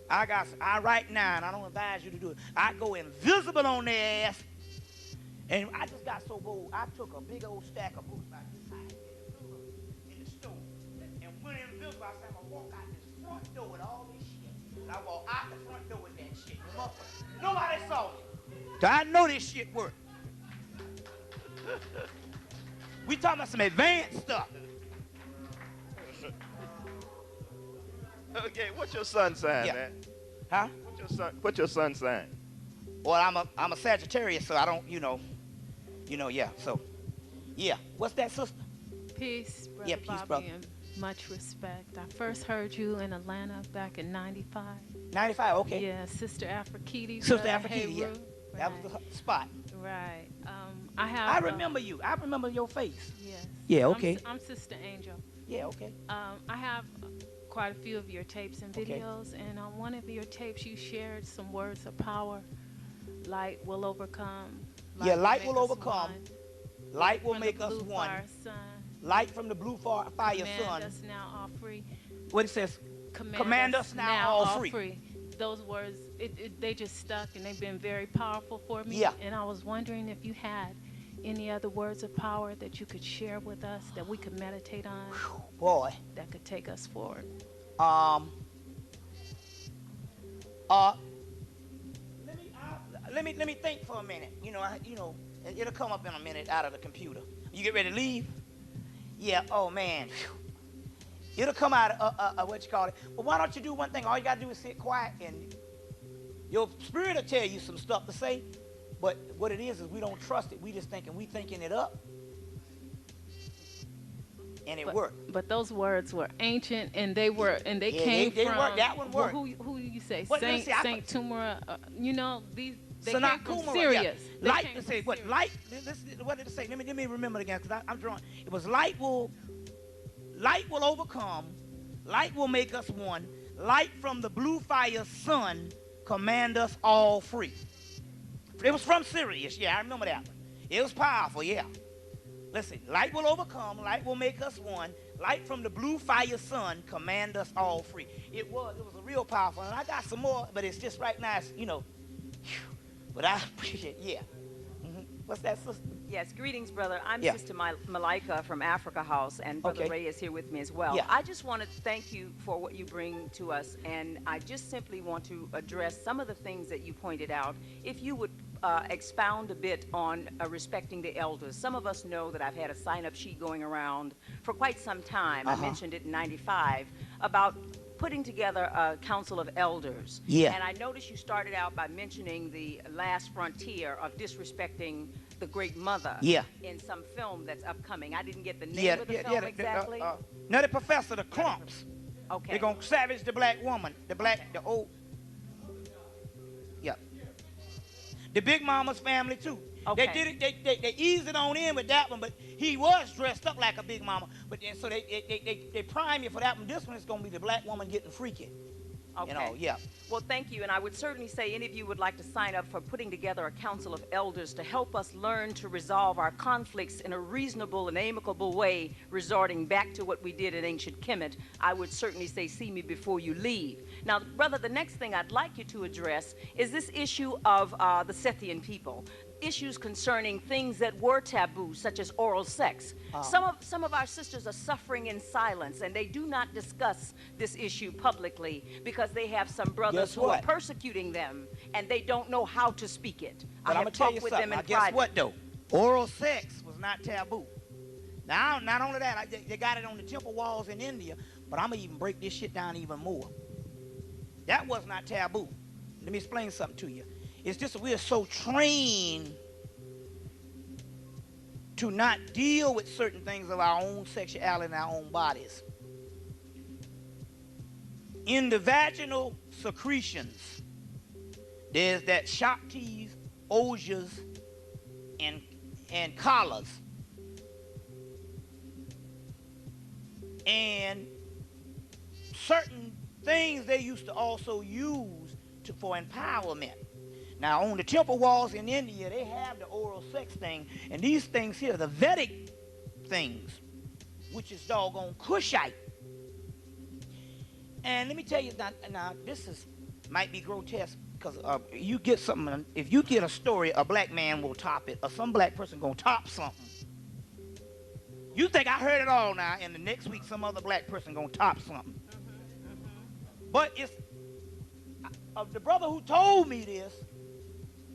I right now, and I don't advise you to do it, I go invisible on their ass, and I just got so bold, I took a big old stack of books about this high in the store, and went invisible. I said, I'm going to walk out this front door with all this shit. And I walked out the front door with that shit. Nobody saw me. So I know this shit worked. We talking about some advanced stuff. Okay, what's your sun sign, man? Huh? What's your sun sign? Well, I'm a Sagittarius, so I don't, yeah. So, yeah. What's that, sister? Peace, brother. Yeah, peace, Bobby, brother. and much respect. I first heard you in Atlanta back in '95. 95, okay. Yeah, Sister Afrikiti. Sister Afrikiti, yeah. Right. That was the spot. Right. I remember you. I remember your face. Yes. Yeah, okay. I'm Sister Angel. Yeah, okay. I have quite a few of your tapes and videos, and on one of your tapes you shared some words of power. Light will overcome. Light will overcome. Light will make us one. Light from the blue fire sun. Command us now all free. What it says? Command us now all free. Those words, they just stuck, and they've been very powerful for me. Yeah. And I was wondering if you had any other words of power that you could share with us that we could meditate on. Boy. That could take us forward. Let me think for a minute. It'll come up in a minute out of the computer. You get ready to leave? Yeah. Oh man. It'll come out of what you call it. But why don't you do one thing? All you gotta do is sit quiet, and your spirit will tell you some stuff to say. But what it is we don't trust it. We just thinking it up. And it worked. But those words were ancient, and they came they from. Worked. That one worked. Well, who you say? But Saint Tumara. They came from Kumara, Syria. Yeah. Light to say what? Light. What did it say? Let me remember it again because I'm drawing. It was light will overcome. Light will make us one. Light from the blue fire sun command us all free. It was from Sirius. Yeah, I remember that one. It was powerful. Yeah. Listen, light will overcome, light will make us one. Light from the blue fire sun command us all free. It was a real powerful, and I got some more, but it's just right now, But I appreciate, yeah. What's that, sister? Yes, greetings, brother. I'm Yeah. Sister Malika from Africa House, and Brother Okay. Ray is here with me as well. Yeah. I just want to thank you for what you bring to us, and I just simply want to address some of the things that you pointed out. If you would expound a bit on respecting the elders. Some of us know that I've had a sign-up sheet going around for quite some time. I mentioned it in '95 about putting together a council of elders. Yeah. And I noticed you started out by mentioning the last frontier of disrespecting the great mother. Yeah. In some film that's upcoming. I didn't get the name of the film exactly. Now the professor, the Crumps. Okay. They're gonna savage the black woman, the old. Yeah. The Big Mama's family too. Okay. They did it. They eased it on in with that one, but he was dressed up like a Big Mama. But then so they prime you for that one. This one is gonna be the black woman getting freaky. Okay. You know, yeah. Well, thank you. And I would certainly say any of you would like to sign up for putting together a council of elders to help us learn to resolve our conflicts in a reasonable and amicable way, resorting back to what we did in ancient Kemet. I would certainly say, see me before you leave. Now, brother, the next thing I'd like you to address is this issue of the Scythian people. Issues concerning things that were taboo, such as oral sex. Some of our sisters are suffering in silence, and they do not discuss this issue publicly because they have some brothers who are persecuting them, and they don't know how to speak it. But I I'm have gonna tell talked you with something. them in Now, guess private. what though? Oral sex was not taboo. Now, not only that, they got it on the temple walls in India, but I'm gonna even break this shit down even more. That was not taboo. Let me explain something to you. It's just that we are so trained to not deal with certain things of our own sexuality and our own bodies. In the vaginal secretions, there's that Shaktis, Ojas, and Kalas. And certain things they used to also use for empowerment. Now, on the temple walls in India, they have the oral sex thing, and these things here, the Vedic things, which is doggone Kushite. And let me tell you, now this might be grotesque, because you get something, if you get a story, a black man will top it, or some black person gonna top something. You think I heard it all now, and the next week some other black person gonna top something. But it's, the brother who told me this,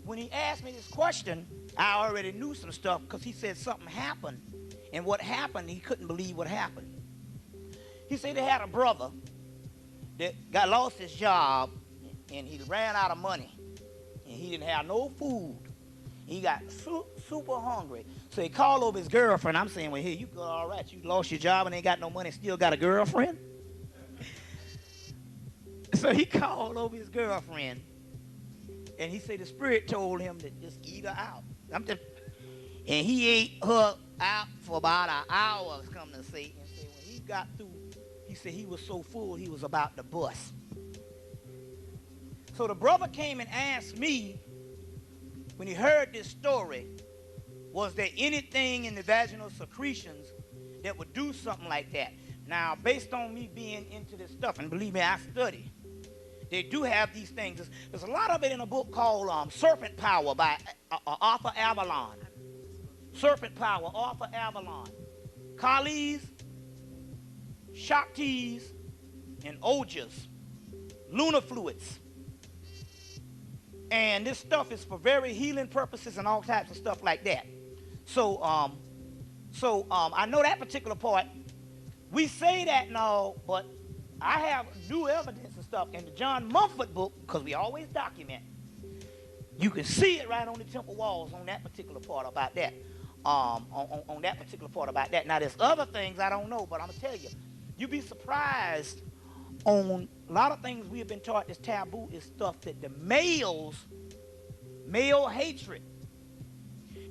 when he asked me this question, I already knew some stuff because he said something happened. And what happened, he couldn't believe what happened. He said they had a brother that lost his job and he ran out of money. And he didn't have no food. He got super hungry. So he called over his girlfriend. I'm saying, well, here, you go all right. You lost your job and ain't got no money, still got a girlfriend? So he called over his girlfriend. And he said the spirit told him to just eat her out. And he ate her out for about an hour, come to say. And said when he got through, he said he was so full he was about to bust. So the brother came and asked me, when he heard this story, was there anything in the vaginal secretions that would do something like that? Now, based on me being into this stuff, and believe me, I study, they do have these things. There's a lot of it in a book called Serpent Power by Arthur Avalon. Serpent Power, Arthur Avalon. Kalis, Shaktis, and Ojas. Lunar fluids. And this stuff is for very healing purposes and all types of stuff like that. So I know that particular part. We say that and all, but I have new evidence and stuff in the John Mumford book, because we always document. You can see it right on the temple walls on that particular part about that. On that particular part about that. Now, there's other things I don't know, but I'm going to tell you. You'd be surprised on a lot of things we have been taught is taboo is stuff that the male hatred.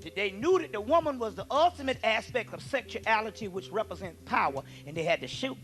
That they knew that the woman was the ultimate aspect of sexuality, which represents power, and they had to shoot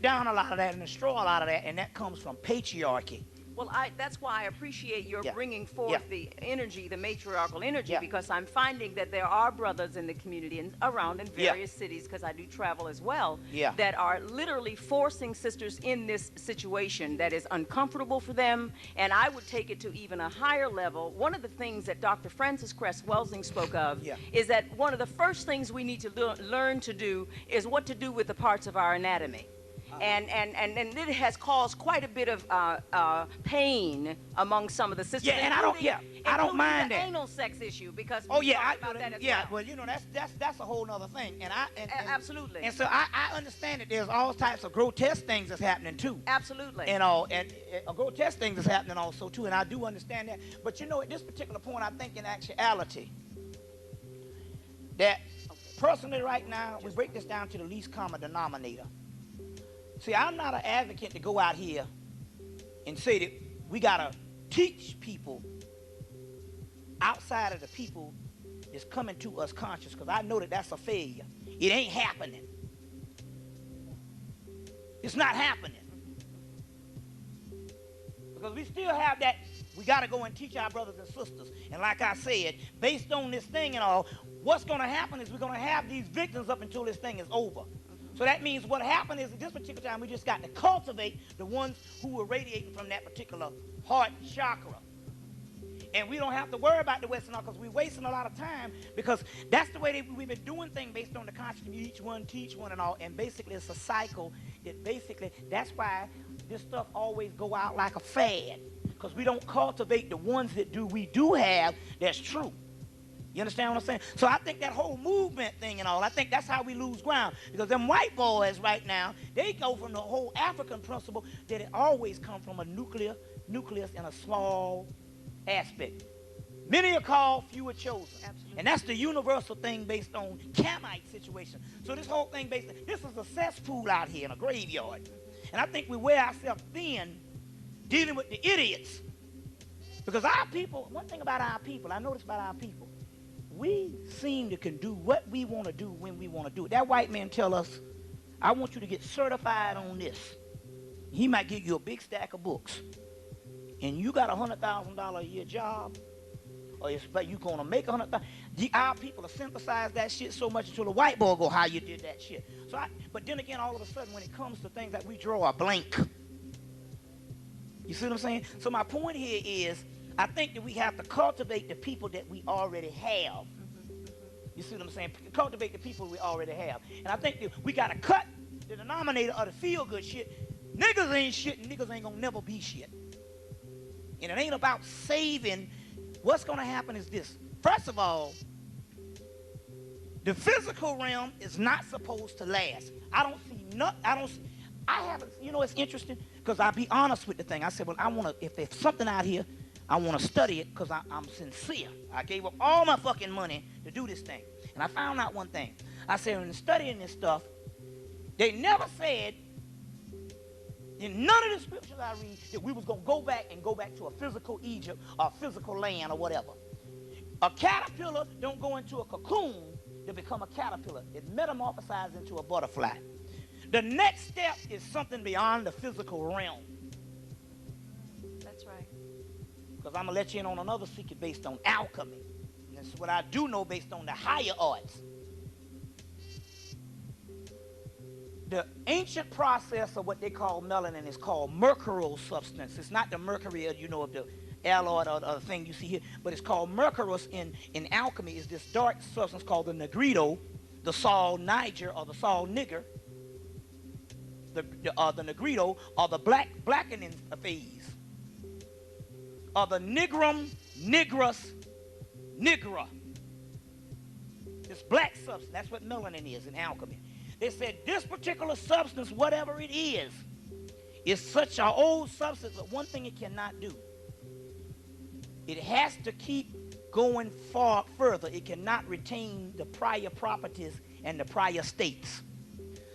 down a lot of that and destroy a lot of that, and that comes from patriarchy. Well, that's why I appreciate your Yeah. bringing forth Yeah. the energy, the matriarchal energy, Yeah. because I'm finding that there are brothers in the community and around in Yeah. various cities, because I do travel as well, Yeah. that are literally forcing sisters in this situation that is uncomfortable for them. And I would take it to even a higher level. One of the things that Dr. Francis Cress Welsing spoke of Yeah. is that one of the first things we need to learn to do is what to do with the parts of our anatomy. And it has caused quite a bit of pain among some of the sisters. Yeah, and I don't including mind the that. anal sex issue, because Oh we yeah, talked about that as yeah. well. Well, you know, that's a whole nother thing. And Absolutely. And so I understand that there's all types of grotesque things that's happening too. Absolutely. And grotesque things that's happening also too, and I do understand that. But you know, at this particular point, I think in actuality that personally right now we break this down to the least common denominator. See, I'm not an advocate to go out here and say that we gotta teach people outside of the people that's coming to us conscious, because I know that that's a failure. It ain't happening. It's not happening. Because we still have that, we got to go and teach our brothers and sisters. And like I said, based on this thing and all, what's going to happen is we're going to have these victims up until this thing is over. So that means what happened is at this particular time, we just got to cultivate the ones who are radiating from that particular heart chakra. And we don't have to worry about the Western because we're wasting a lot of time, because that's the way we've been doing things based on the conscious. Each one teach one and all. And basically it's a cycle that basically, that's why this stuff always go out like a fad, because we don't cultivate the ones that we do have that's true. You understand what I'm saying? So I think that whole movement thing and all, I think that's how we lose ground. Because them white boys right now, they go from the whole African principle that it always comes from a nucleus in a small aspect. Many are called, few are chosen. Absolutely. And that's the universal thing based on Camite situation. So this whole thing this is a cesspool out here in a graveyard. And I think we wear ourselves thin dealing with the idiots. Because our people, one thing about our people, I noticed about our people, we seem to can do what we want to do when we want to do it. That white man tell us, I want you to get certified on this. He might give you a big stack of books. And you got a $100,000 a year job, or you going to make $100,000. Our people have synthesized that shit so much until the white boy go, how you did that shit. But then again, all of a sudden, when it comes to things that we draw a blank. You see what I'm saying? So my point here is, I think that we have to cultivate the people that we already have. You see what I'm saying? Cultivate the people we already have. And I think that we got to cut the denominator of the feel-good shit. Niggas ain't shit, and niggas ain't going to never be shit. And it ain't about saving. What's going to happen is this. First of all, the physical realm is not supposed to last. I haven't, you know, it's interesting, because I'll be honest with the thing. I said, well, I want to, if there's something out here, I want to study it because I'm sincere. I gave up all my fucking money to do this thing. And I found out one thing. I said, in studying this stuff, they never said, in none of the scriptures I read, that we was going to go back to a physical Egypt or a physical land or whatever. A caterpillar don't go into a cocoon to become a caterpillar. It metamorphosizes into a butterfly. The next step is something beyond the physical realm. That's right. Because I'm going to let you in on another secret based on alchemy. And this is what I do know based on the higher arts. The ancient process of what they call melanin is called mercurial substance. It's not the mercury, you know, of the alloy or the thing you see here, but it's called mercurous in alchemy. Is this dark substance called the negrito, the Saul Niger, or the Saul nigger, the negrito, or the blackening phase, or the nigrum, nigrus, nigra. This black substance, that's what melanin is in alchemy. They said this particular substance, whatever it is such an old substance, but one thing it cannot do. It has to keep going far further. It cannot retain the prior properties and the prior states.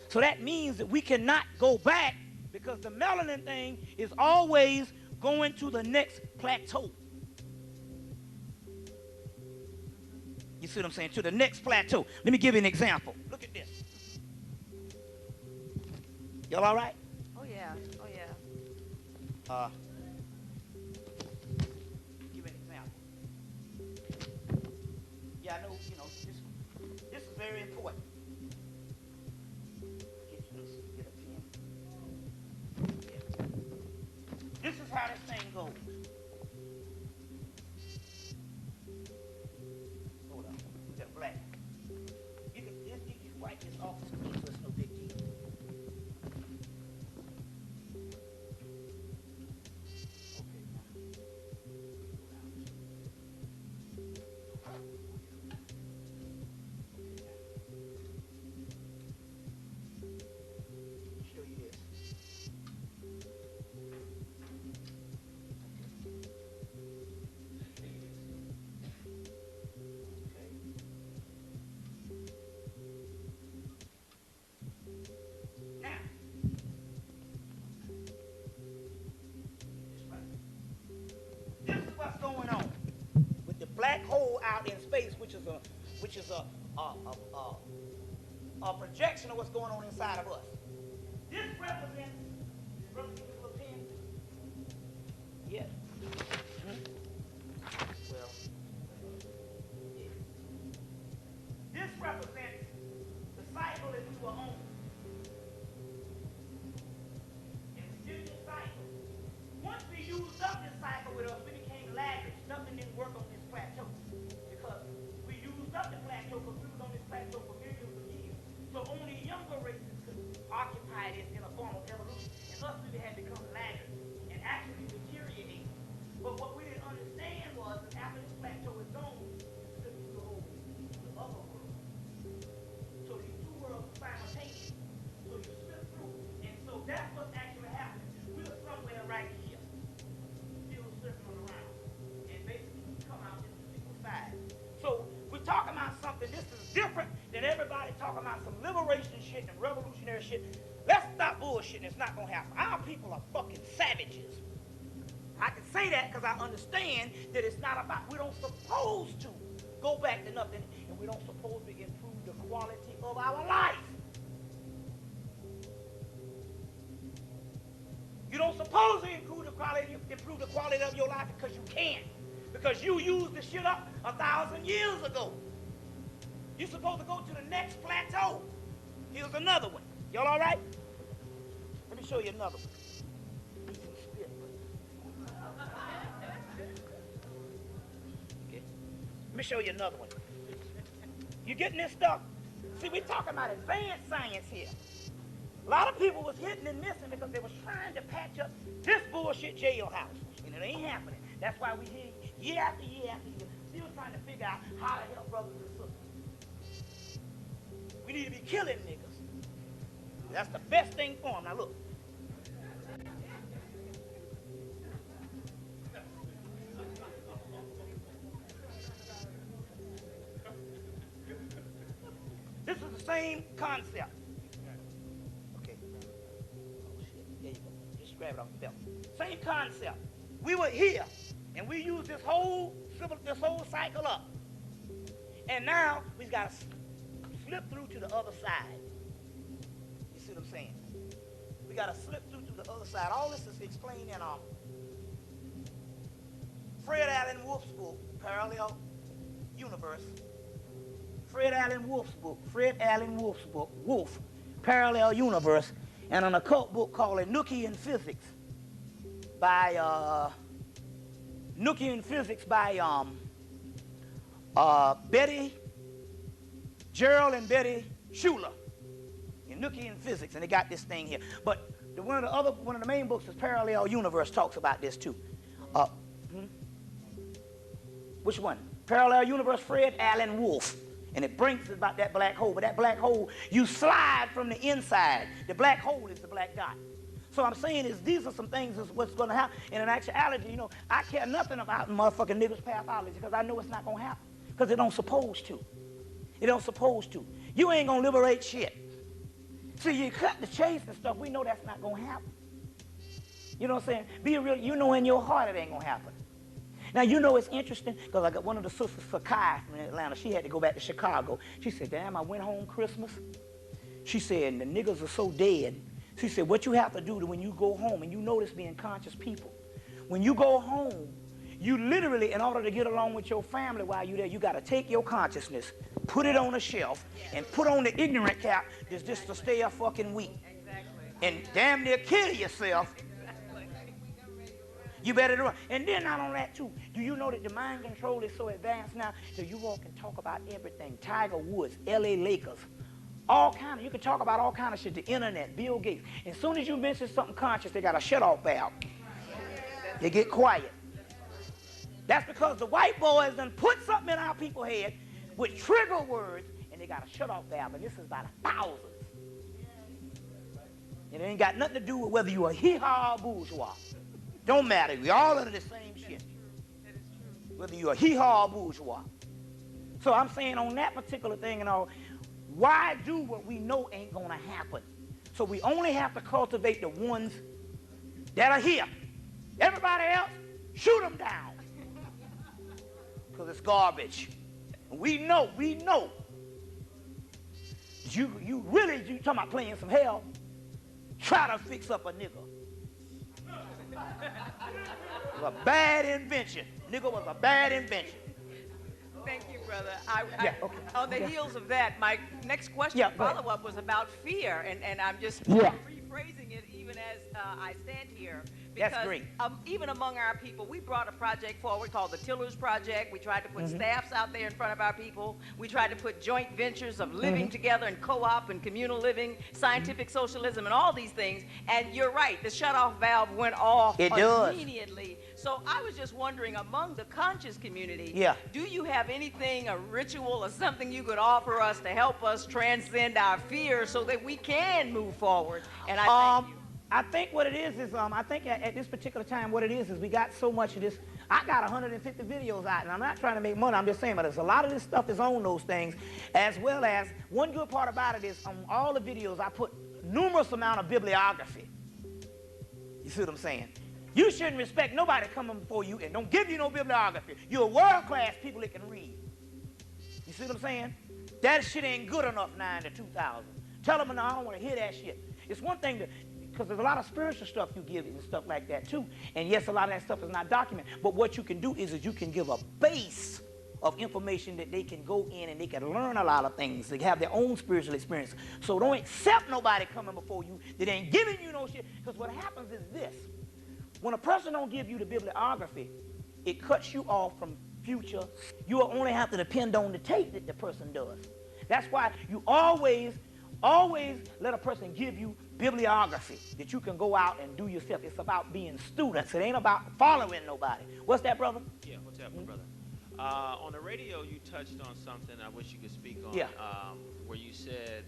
So that means that we cannot go back, because the melanin thing is always going to the next plateau. You see what I'm saying? To the next plateau. Let me give you an example. Look at this. Y'all all right? Oh, yeah. Oh, yeah. very important. Get a pen. Yeah. This is how this thing goes. Hold on. We got black. You can wipe this off so it's no big deal. Okay, now. Show you this. Okay. Now, this is what's going on with the black hole out in space, which is a projection of what's going on inside of us. This represents. Brother, give me a little pen. Yes. Well. Yeah. This represents the cycle that we were on. And we did this cycle. Once we used up this cycle with us, we became laggards. Nothing didn't work on this plateau. Because we used up the plateau because we was on this plateau for millions of years. So only younger races could occupy this in a form of evolution. And us, we had become laggards and actually deteriorated. But what we didn't understand was that after this plateau is gone, it's going to go to the other world. So these two worlds are simultaneous. So you slip through. And so that's what's actually happening. We're somewhere right here, still circling around. And basically we come out this particular side. So we're talking about something, this is different than everybody talking about some liberation shit and revolutionary shit. Let's stop bullshitting. It's not going to happen. Our people are fucking savages. I can say that because I understand that it's not about, we don't supposed to go back to nothing, and we don't supposed to improve the quality of our life. You don't supposed to improve the quality of your life because you can't. Because you used the shit up 1,000 years ago. You're supposed to go to the next plateau. Here's another one. Y'all all right? Let me show you another one. Need some spit. Okay. Let me show you another one. You getting this stuff? See, we're talking about advanced science here. A lot of people was hitting and missing because they was trying to patch up this bullshit jailhouse. And it ain't happening. That's why we hear year after year after year, still trying to figure out how to help brothers and sisters. We need to be killing niggas. That's the best thing for them. Now look. This is the same concept. Okay. Oh shit. There you go. Just grab it off the belt. Same concept. We were here, and we used this whole cycle up. And now we've got to slip through to the other side. You see what I'm saying? We got to slip through to the other side. All this is explained in Fred Allen Wolf's book, Parallel Universe. Fred Allen Wolf's book, Wolf, Parallel Universe, and an occult book called Enochian Physics by Gerald and Betty Schuller. Enochian Physics, and they got this thing here. But one of the main books is Parallel Universe, talks about this too. Which one? Parallel Universe, Fred Allen Wolf. And it brings us about that black hole. But that black hole, you slide from the inside. The black hole is the black dot. So I'm saying is these are some things is what's going to happen. And in actuality, you know, I care nothing about motherfucking niggas' pathology because I know it's not going to happen. Because it don't supposed to. It don't supposed to. You ain't going to liberate shit. See, you cut the chase and stuff, we know that's not going to happen. You know what I'm saying? Be real, you know in your heart it ain't going to happen. Now, you know it's interesting because I got one of the sisters, Sakai from Atlanta. She had to go back to Chicago. She said, damn, I went home Christmas. She said, the niggas are so dead. She said, what you have to do when you go home, and you notice being conscious people, when you go home, You literally, in order to get along with your family while you're there, you got to take your consciousness, put it on a shelf, and put on the ignorant cap that's just to stay a fucking week. And damn near kill yourself. You better run. And then not on that too. Do you know that the mind control is so advanced now that you all can talk about everything? Tiger Woods, LA Lakers, all kind of, you can talk about all kind of shit, the internet, Bill Gates. As soon as you mention something conscious, they got a shut-off valve. They get quiet. That's because the white boys done put something in our people's head with trigger words, and they got a shut-off valve, and this is by the thousands. And it ain't got nothing to do with whether you're a hee-haw or bourgeois. Don't matter. We all under the same shit. Whether you're a hee-haw or bourgeois. So I'm saying on that particular thing and all, why do what we know ain't going to happen? So we only have to cultivate the ones that are here. Everybody else, shoot them down. Because it's garbage. We know. You really, you talking about playing some hell, try to fix up a nigga. It was a bad invention. Nigga was a bad invention. Thank you, brother. On the heels of that, my next question, follow-up, was about fear, and I'm just rephrasing it even as I stand here. Because that's great. Even among our people, we brought a project forward called the Tillers Project. We tried to put staffs out there in front of our people. We tried to put joint ventures of living together and co-op and communal living, scientific socialism, and all these things. And you're right, the shut-off valve went off immediately. So I was just wondering, among the conscious community, do you have anything, a ritual or something you could offer us to help us transcend our fear so that we can move forward? And I thank you. I think what it is I think at this particular time what it is we got so much of this. I got 150 videos out, and I'm not trying to make money. I'm just saying, but there's a lot of this stuff is on those things, as well as one good part about it is on all the videos I put numerous amount of bibliography. You see what I'm saying? You shouldn't respect nobody coming before you and don't give you no bibliography. You're world-class people that can read. You see what I'm saying? That shit ain't good enough now in the 2000s. Tell them, no, I don't want to hear that shit. It's one thing to, because there's a lot of spiritual stuff you give and stuff like that too. And yes, a lot of that stuff is not documented. But what you can do is you can give a base of information that they can go in and they can learn a lot of things. They have their own spiritual experience. So don't accept nobody coming before you that ain't giving you no shit. Because what happens is this. When a person don't give you the bibliography, it cuts you off from future. You will only have to depend on the tape that the person does. That's why you always let a person give you bibliography that you can go out and do yourself. It's about being students. It ain't about following nobody. What's that, brother? Yeah, what's happening, brother? On the radio, you touched on something I wish you could speak on. Yeah. Where you said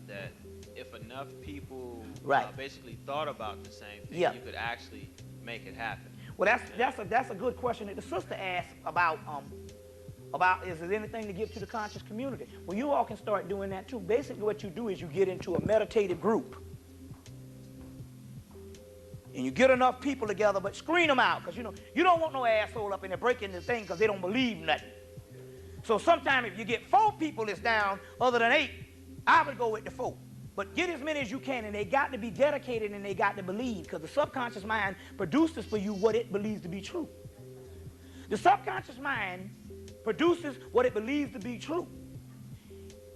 that if enough people basically thought about the same thing, you could actually make it happen. Well, that's a good question that the sister asked about is there anything to give to the conscious community? Well, you all can start doing that too. Basically, what you do is you get into a meditative group. And you get enough people together, but screen them out, because you don't want no asshole up in there breaking the thing because they don't believe nothing. So sometimes if you get 4 people that's down other than 8, I would go with the 4. But get as many as you can, and they got to be dedicated and they got to believe, because the subconscious mind produces for you what it believes to be true. The subconscious mind produces what it believes to be true.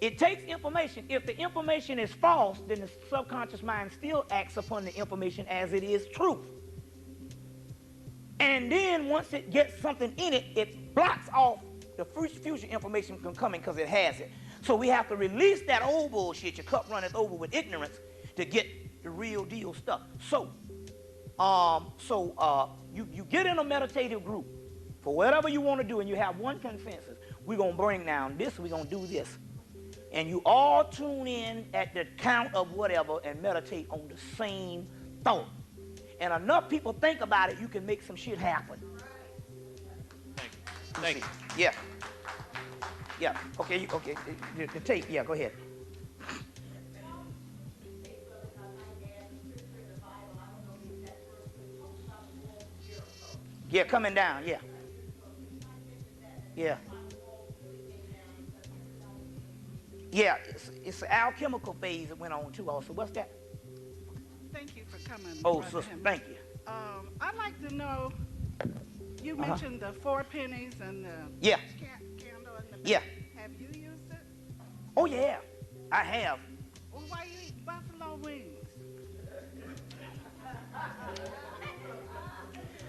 It takes information. If the information is false, then the subconscious mind still acts upon the information as it is truth. And then once it gets something in it, it blocks off the future information from coming because it has it. So we have to release that old bullshit, your cup runneth over with ignorance, to get the real deal stuff. So, you get in a meditative group for whatever you want to do, and you have one consensus. We're going to bring down this, we're going to do this. And you all tune in at the count of whatever and meditate on the same thought. And enough people think about it, you can make some shit happen. Thank you. Yeah. Yeah. Okay. Okay. The tape. Yeah. Go ahead. Yeah. Coming down. Yeah. Yeah. Yeah. It's an alchemical phase that went on too. Also, what's that? Thank you for coming. Oh, sister. Thank you. I'd like to know You mentioned the 4 pennies and the candle in the back. Yeah. Have you used it? Oh, yeah, I have. Well, why you eat buffalo wings?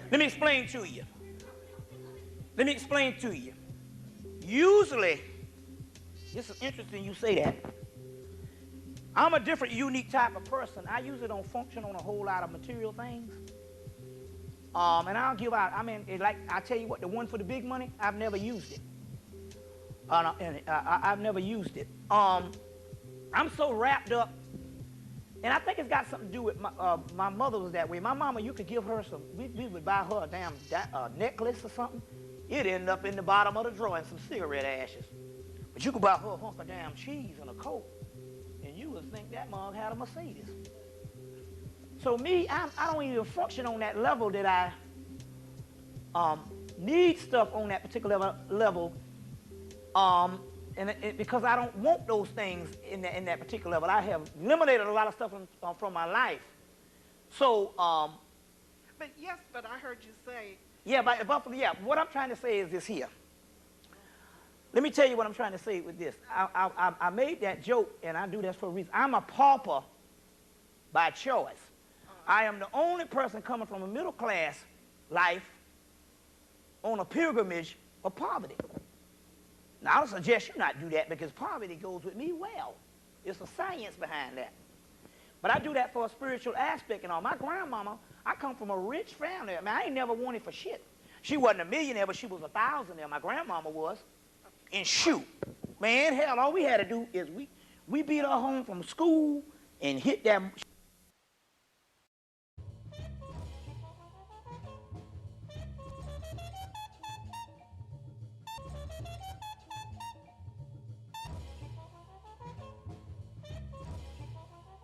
Let me explain to you. Usually, this is interesting you say that. I'm a different, unique type of person. I usually don't function on a whole lot of material things. And I'll give out, like I tell you what, the one for the big money, I've never used it. I've never used it. I'm so wrapped up, and I think it's got something to do with my mother was that way. My mama, you could give her some, we would buy her a damn necklace or something. It'd end up in the bottom of the drawer in some cigarette ashes. But you could buy her a hunk of damn cheese and a Coke, and you would think that mug had a Mercedes. So me, I don't even function on that level that I need stuff on that particular level, because I don't want those things in that particular level. I have eliminated a lot of stuff from my life. So, But yes, but I heard you say. Yeah, what I'm trying to say is this here. Let me tell you what I'm trying to say with this. I made that joke, and I do that for a reason. I'm a pauper by choice. I am the only person coming from a middle class life on a pilgrimage of poverty. Now, I don't suggest you not do that because poverty goes with me well. It's a science behind that. But I do that for a spiritual aspect and all. My grandmama, I come from a rich family. I ain't never wanted for shit. She wasn't a millionaire, but she was a thousandaire. My grandmama was. And shoot, man, hell, all we had to do is we beat her home from school and hit that